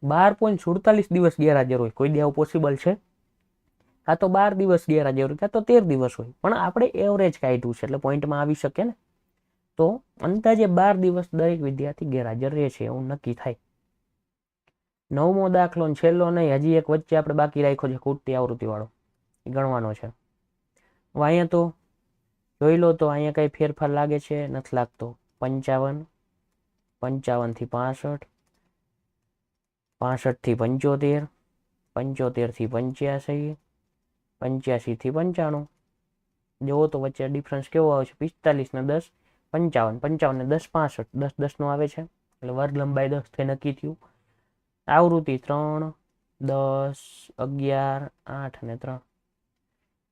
12.47 દિવસ ગેરહાજર હોય. કોઈ દી આવું પોસિબલ છે? કાં તો 12 દિવસ ગેરહાજર હોય, કાં તો 13 દિવસ હોય. પણ આપણે એવરેજ કાઢ્યું છે એટલે પોઈન્ટમાં આવી શકે ને. તો અંદાજે 12 દિવસ દરેક વિદ્યાર્થી ગેરહાજર રહે છે એવું નક્કી થાય. 9મો દાખલો છેલ્લો નહીં, હજી એક વચ્ચે આપણે બાકી રાખ્યો છે ખૂટતી આવૃત્તિ વાળો, ગણવાનો છે. અહીંયા તો જોઈ લો તો અહીંયા કઈ ફેરફાર લાગે છે? નથી લાગતો. 55, 55 થી 65, 65 થી 75, 75 થી 85, 85 થી 95. જોવો તો વચ્ચે ડિફરન્સ કેવો આવે છે? 45 ને 10 55, 55 ને 10 65, 10 10 નો આવે છે એટલે વર્ગ લંબાઈ 10 થી નક્કી થયું. આવૃત્તિ 3, 10, 11, 8 અને 3.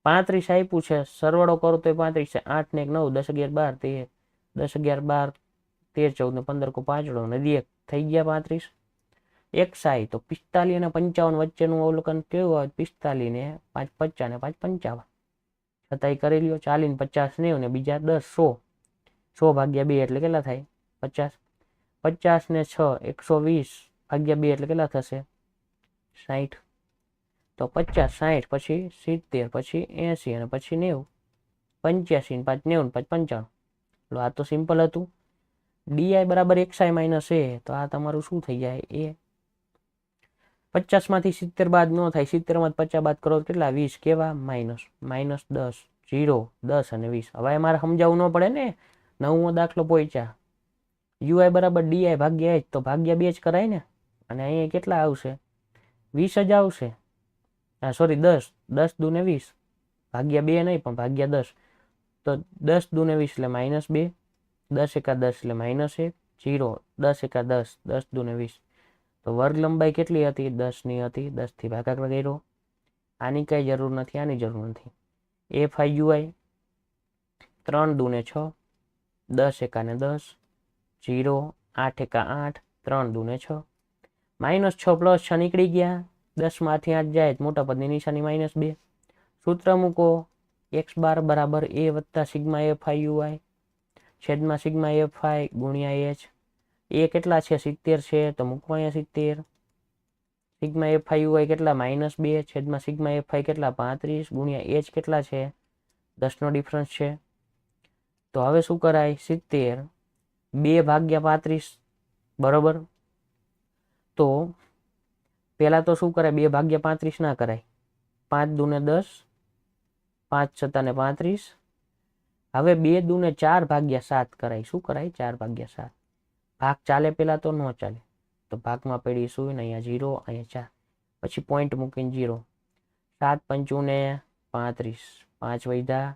35 આપ્યું છે. સરવાળો કરો તો 35 છે. 8 ને 1 9, 10 11 12 13, 10 11 12 13 14 ને 15 કો 5 ને 1 થઈ ગયા 35. એક સાઈ તો 45 અને 55 વચ્ચેનું અવલોકન કેવું આવે? 45 ને 5 50 ને 5 55. છતાંય કરી લ્યો. 40 ને 50 90 ને બીજા 10 100. 100 ભાગ્યા 2 એટલે કેટલા થાય? 50. 50 ને 6 120 ભાગ્યા 2 એટલે કેટલા થશે? 60. તો 50 60 પછી 70 પછી 80 અને પછી 90. 85 ને 5 90 ને 5 95. આ તો સિમ્પલ હતું. ડીઆઈ બરાબર xi માઇનસ એ. તો આ તમારું શું થઈ જાય? એ. 50 માંથી 70 બાદ ન થાય. 70 માં 50 બાદ કરો કેટલા? 20. કેવા? માઇનસ. માઇનસ 10 0 10 અને 20. હવે મારે સમજાવવું ન પડે ને. 9મો દાખલો પહોંચ્યા. યુઆઈ બરાબર ડીઆઈ ભાગ્યા h. તો ભાગ્યા 2 જ કરાય ને. અને અહીંયા કેટલા આવશે? 20 જ આવશે. સોરી 10. 10 દુને 20. ભાગ્યા 2 નહીં પણ ભાગ્યા 10. તો 10 દુને 20 એટલે માઇનસ 2. 10 એકા 10 એટલે માઇનસ 1. 0 10 એકા 10 10 દુને 20. તો વર્ગ લંબાઈ કેટલી હતી? 10 ની હતી. 10 થી ભાગાકાર કર્યો. આની કઈ જરૂર નથી, આની જરૂર નથી. એફઆઈ યુઆઈ 3 દુને 6, 10 એકા ને 10, 0 8 એકા 8, 3 દુને 6. માઇનસ 6 પ્લસ 6 નીકળી ગયા. 10 માંથી 8 જાય મોટા પદની નિશાની -2. સૂત્ર મૂકો. x બાર બરાબર a વત્તા સિગ્મા એફઆઈ યુઆઈ છેદમાં સિગ્મા એફઆઈ ગુણ્યા h. એ કેટલા છે? 70 છે. તો મૂકો અહીંયા 70. સિગ્મા એફઆઈ યુઆઈ કેટલા? -2 છેદમાં સિગ્મા એફઆઈ કેટલા? 35 ગુણ્યા h કેટલા છે? 10 નો ડિફરન્સ છે. તો હવે શું કરાય? 70 2 ભાગ્યા 35 બરોબર. તો પેલા તો શું કરાય? 2 ભાગ્યા 35 ના કરાય. 5 દુને 10, 5 છતાં 35. હવે 2 દુને 4 ભાગ્યા 7 કરાય. શું કરાય? 4 ભાગ્યા 7. ભાગ ચાલે પેલા તો ન ચાલે. તો ભાગમાં પડી શું? અહીંયા 0 અહીંયા 4. પછી પોઈન્ટ મૂકીને 0. 7 પંચું ને 35. 5 વૈધા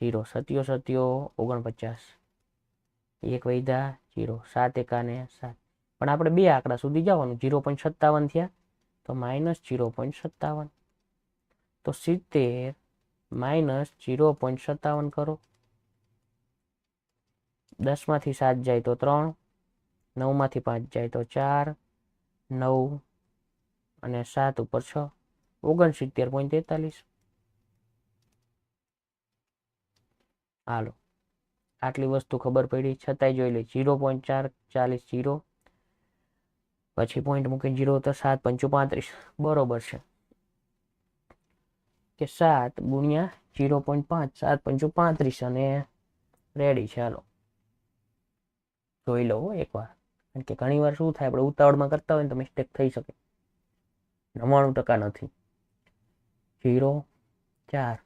0. સત્યો સત્યો 49. 1 વૈધા 0. 7 એકા ને 7. પણ આપણે 2 આંકડા સુધી જવાનું. 0.57 થયા તો -0.57. તો 70 -0.57 કરો. 10 માંથી 7 જાય તો 3, 9 માંથી 5 જાય તો 4, 9 અને 7 ઉપર 6, 69.43. હાલો, આટલી વસ્તુ ખબર પડી. છતાંય જોઈ લે. 0.440 0. પછી પોઈન્ટ મૂકીને 0 તો 7 પંચું 35 બરોબર છે. કે 7 ગુણ્યા 0.5 7 પંચું 35 અને રેડી છે. હાલો જોઈ લો એકવાર. કારણ કે ઘણી વાર શું થાય? આપણે ઉતાવળમાં કરતા હોય ને તો મિસ્ટેક થઈ શકે. 99% નથી. 0 4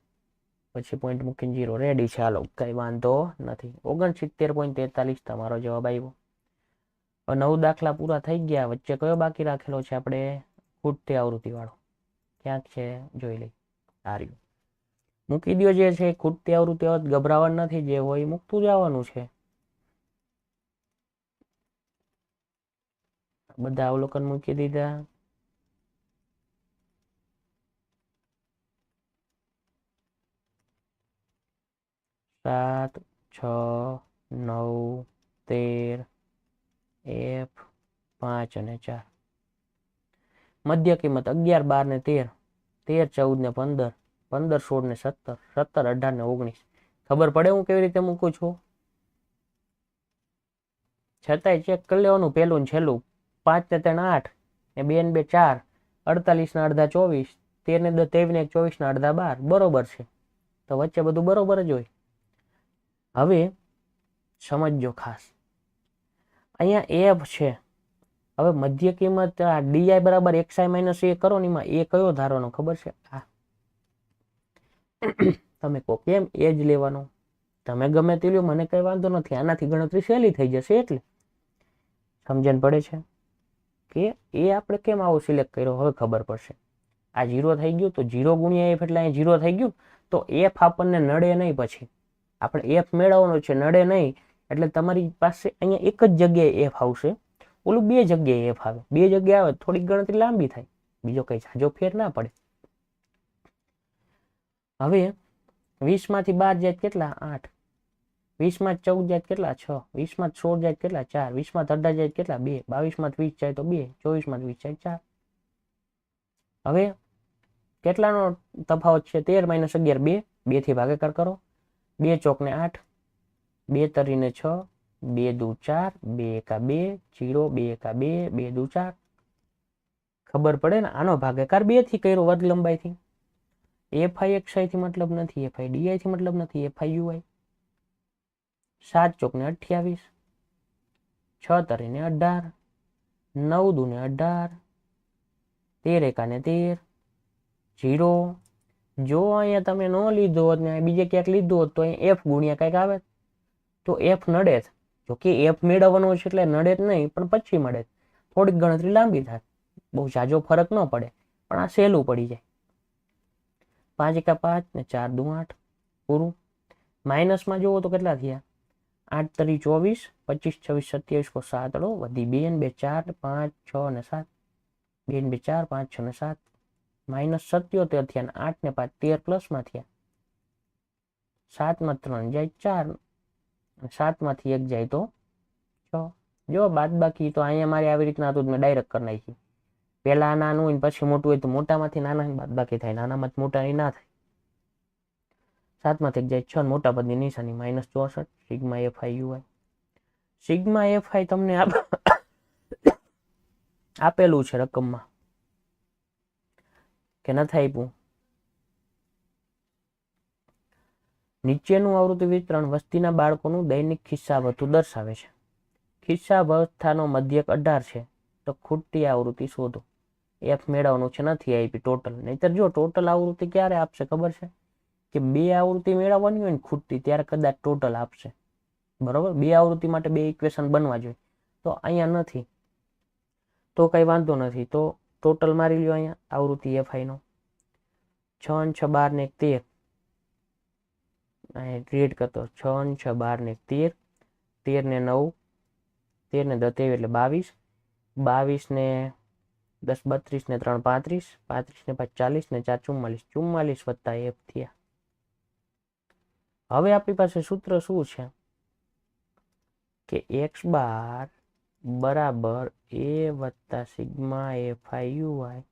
પછી પોઈન્ટ મૂકીને 0 રેડી છે. હાલો કઈ વાંધો નથી. 69.43 તમારો જવાબ આવ્યો. 9 દાખલા પૂરા થઈ ગયા. વચ્ચે કયો બાકી રાખેલો છે આપણે? ખૂટતી આવૃત્તિ વાળો. ક્યાંક છે જોઈ લઈ. સારું મૂકી દો. જે છે ખૂટતી આવૃત્તિ ગભરાવાનું નથી. જે હોય મૂકતું જવાનું છે. બધા અવલોકન મૂકી દીધા. સાત 6 9 13 F 5 અને 4. મધ્ય કિંમત 11, 12 ને 13, 13, 14 ને 15, 15, 16 ને 17, 17, 18 ને 19. ખબર પડે હું કેવી રીતે મૂકું છું? છતાંય ચેક કરી લેવાનું પહેલું ને છેલ્લું. 5 ને 3 8 ને 2 ને 2 4, 48 ના અડધા 24, 13 ને 23 ને 24 ના અડધા 12, બરોબર છે. તો વચ્ચે બધું બરોબર જ હોય. હવે સમજજો ખાસ, અહીંયા એફ છે. હવે મધ્ય કિંમત ડીઆઈ બરાબર એક્સઆઈ માઇનસ એ કરો ને, એમાં એ કયો ધારવાનો ખબર છે? આ તમે કહો કેમ એ જ લેવાનો? તમે ગમે તે લ્યો, મને કઈ વાંધો નથી, આનાથી ગણતરી સહેલી થઈ જશે. એટલે સમજણ પડે છે કે એ આપણે કેમ આવો સિલેક્ટ કર્યો? હવે ખબર પડશે. આ 0 થઈ ગયું તો 0 ગુણ્યા એફ એટલે અહીં 0 થઈ ગયું. તો એફ આપણને નડે નહીં. પછી આપણે એફ મેળવવાનો છે, નડે નહીં. એટલે તમારી પાસે અહીંયા એક જ જગ્યાએ એફ આવશે, ઓલું બે જગ્યાએ એફ આવે. બે જગ્યાએ આવે થોડીક ગણતરી લાંબી થાય, બીજો કઈ જાજો ફેર ના પડે. હવે 20 માંથી 12 જાય કેટલા? 8. 20 માં 14 જાય કેટલા? 6. 20 માં 16 જાય કેટલા? 4. 20 માં 18 જાય કેટલા? 2. 22 માં 20 જાય તો 2. 24 માં 20 જાય 4. હવે કેટલાનો તફાવત છે? 13 - 11, 2. 2 થી ભાગાકાર કરો. 2 ચોક ને 8, 2 તરીને 6, 2 દુ 4, 2 એકા 2, 0, 2 એકા 2, 2 દુ 4. ખબર પડે ને? આનો ભાગાકાર 2 થી કર્યો, વર્ગ લંબાઈ થી. એફઆઈ એક્સઆઈ થી મતલબ નથી, એફઆઈ ડીઆઈ થી મતલબ નથી, એફઆઈ યુઆઈ. 7 ચોક ને 28, 6 તરીને 18, 9 દુ ને 18, 13 એકા ને 13, 0. જો અહીંયા તમે ન લીધો હોત ને બીજે ક્યાંક લીધો હોત તો અહીંયા એફ ગુણ્યા કંઈક આવે તો એફ નડે. જો કે એફ મેળવવાનો છે એટલે નડે જ નહીં, પણ પછી મળે. થોડીક ગણતરી લાંબી થાય, બહુ જાજો ફરક ન પડે, પણ આ સહેલું પડી જાય. 5 એકા 5 ને 4 દુ 8, પૂરું. માઇનસમાં જુઓ તો કેટલા થયા? 8 તરી 24, 25, 26, 27 7 વધી 2 ને 2 4, 5, 6 ને 7, 2 ને 2 4, 5, 6 ને 7, -77 થયા. 8 ને 5 13 પ્લસમાં થયા. 7 માં 3 જાય 4, 7 માંથી 1 જાય તો 6. જો બાદ બાકી તો અહીંયા મારે આવી રીતના હતું, મેં ડાયરેક્ટ કરી નાખી. પેલા નાનું હોય પછી મોટું હોય તો મોટામાંથી નાના બાદ બાકી થાય, નાનામાંથી મોટા ના થાય. 7 માંથી 1 જાય 6, મોટા પદની નિશાની -64, sigma FI UI. Sigma FI તમને આપેલું છે રકમમાં કે નથી આપ્યું? નીચેનું આવૃત્તિ વિતરણ વસ્તીના બાળકોનું દૈનિક ખિસ્સાવતું દર્શાવે છે. ખિસ્સાવસ્થાનો મધ્યક 18 છે, તો ખૂટતી આવૃત્તિ શોધો. એફ મેળવવાનું છે, નથી આપી ટોટલ. નહીતર જો ટોટલ આવૃત્તિ ક્યારે આપશે ખબર છે? કે 2 આવૃત્તિ મેળવવાની હોય ને ખૂટતી, ત્યારે કદાચ ટોટલ આપશે. બરોબર? 2 આવૃત્તિ માટે 2 ઇક્વેશન બનવા જોઈએ, તો અહીંયા નથી, તો કઈ વાંધો નથી. તો ટોટલ મારી લ્યો અહીંયા આવૃત્તિ એફઆઈ નો. 6 6 12 ને 13, રીડ કરતો 6 6 12 ને 13, 13 ને 9, 13 ને 10 23 એટલે 22, 22 ને 10 32 ને 3 35, 35 ને 5 40 ને 4 44, 44 વત્તા એફ થયા. હવે આપણી પાસે સૂત્ર શું છે કે x બાર બરાબર a વત્તા સિગ્મા એફઆઈ યુઆઈ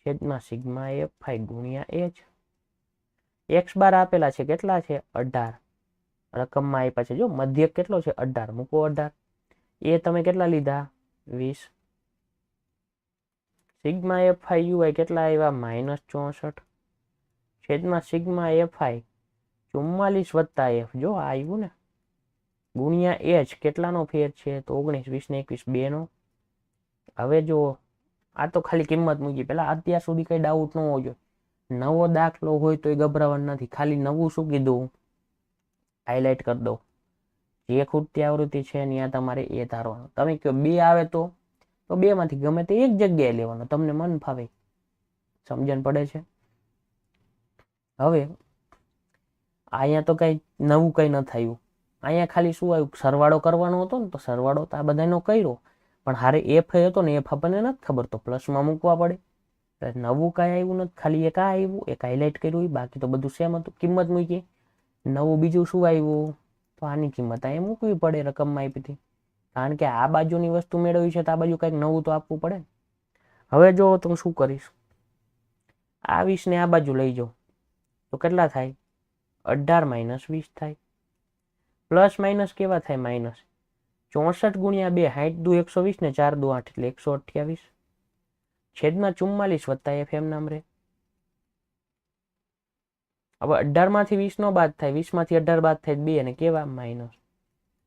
છેદમાં સિગ્મા એફઆઈ ગુણ્યા h. x બાર આપેલા છે, કેટલા છે? 18. રકમમાં આપ્યા છે, જો મધ્યક કેટલો છે? 18. મૂકો 18. એ તમે કેટલા લીધા? 20. સિગ્મા એફઆઈ યુઆઈ કેટલા આવ્યા? -64 છેદમાં સિગ્મા એફઆઈ 44 વત્તા એફ, જો આવ્યું ને, ગુણ્યા h. કેટલાનો ફેર છે? તો 19, 20 ને 21 2 નો. હવે જો આ તો ખાલી કિંમત મૂકી, પેલા અત્યાર સુધી કઈ ડાઉટ ન હોવો જોઈએ. નવો દાખલો હોય તો એ ગભરાવાનું નથી. ખાલી નવું શું કીધું? હાઇલાઇટ કરી દો. જે ખૂટતી આવૃત્તિ છે ત્યાં તમારે એ ધારવાનું. તમે કહો 2 આવે તો 2 માંથી ગમે તે એક જગ્યાએ લેવાનો, તમને મન ફાવે. સમજણ પડે છે? હવે અહીંયા તો કઈ નવું કઈ ન થયું. અહીંયા ખાલી શું આવ્યું? સરવાળો કરવાનો હતો ને, તો સરવાળો તો આ બધાનો કર્યો, પણ હારે એફ હતો ને, એફ આપણને નથી ખબર, તો પ્લસમાં મૂકવા પડે. નવું કાંઈ આવ્યું નથી, ખાલી એક આ આવ્યું, એક હાઇલાઇટ કર્યું, બાકી તો બધું સેમ હતું. કિંમત મૂકી. નવું બીજું શું આવ્યું? તો આની કિંમત અહીંયા મૂકવી પડે રકમમાં આપી હતી, કારણ કે આ બાજુની વસ્તુ મેળવી છે તો આ બાજુ કંઈક નવું તો આપવું પડે. હવે જો તો શું કરીશ, આ 20 ને આ બાજુ લઈ જાઉં તો કેટલા થાય, 18 માઇનસ 20 થાય. પ્લસ માઇનસ કેવા થાય, માઇનસ. 64 ગુણ્યા 2 60 દુ 120 ને 4 દુ 8 એટલે 128 છેદમાં 44 વત્તા f એમ નામ રે. હવે 18 માંથી 20 નો બાદ થાય, 20 માંથી 18 બાદ થાય 2 અને કેવા માઇનસ,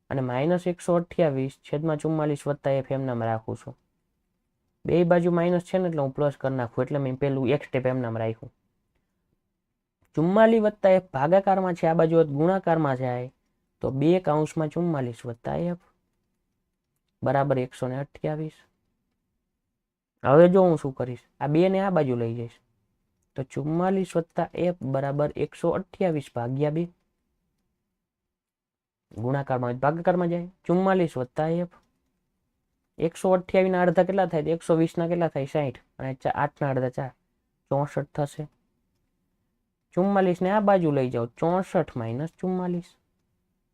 અને માઇનસ 128 છેદમાં 44 વત્તા f એમ નામ રાખું છું. બે બાજુ માઇનસ છે ને એટલે હું પ્લસ કરી નાખું, એટલે મેં પેલું એક સ્ટેપ એમ નામ રાખ્યું. 44 વત્તા f ભાગાકારમાં છે, આ બાજુ ગુણાકારમાં જાય તો 2 કૌંસમાં 44 વત્તા f બરાબર 128. હવે જો હું શું કરીશ, આ 2 ને આ બાજુ લઈ જઈશ તો 44 વત્તા f બરાબર 128 ભાગ્યા 2. ગુણાકારમાં ભાગાકારમાં જાય, 44 વત્તા f 128 ના અડધા કેટલા થાય, 120 ના કેટલા થાય 60, અને 8 ના અડધા 4 64 થશે. 44 ને આ બાજુ લઈ જાઓ, 64 માઇનસ 44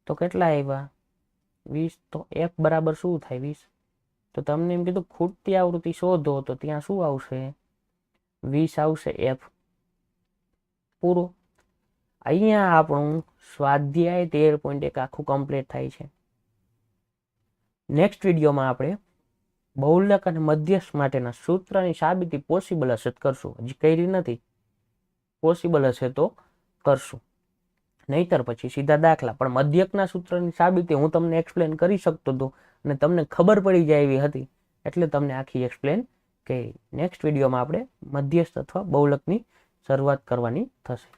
તો કેટલા આવ્યા 20. તો f બરાબર શું થાય 20. તો તમને એમ કીધું ખૂટતી આવૃત્તિ શોધો, તો ત્યાં શું આવશે 20 આવશે f. પૂરો. અહીંયા આપણું સ્વાધ્યાય 13.1 આખું કમ્પ્લીટ થાય છે. નેક્સ્ટ વિડીયોમાં આપણે બહુલક અને મધ્યસ્થ માટેના સૂત્રની સાબિતી પોસિબલ હશે કરશું. હજી કરી નથી, પોસિબલ હશે તો કરશું, નહીતર પછી સીધા દાખલા. પણ મધ્યકના સૂત્રની સાબિતી હું તમને એક્સપ્લેન કરી શકતો હતો અને તમને ખબર પડી જાય એવી હતી, એટલે તમને આખી એક્સપ્લેન કરી. નેક્સ્ટ વિડીયોમાં આપણે મધ્યસ્થ અથવા બહુલકની શરૂઆત કરવાની થશે.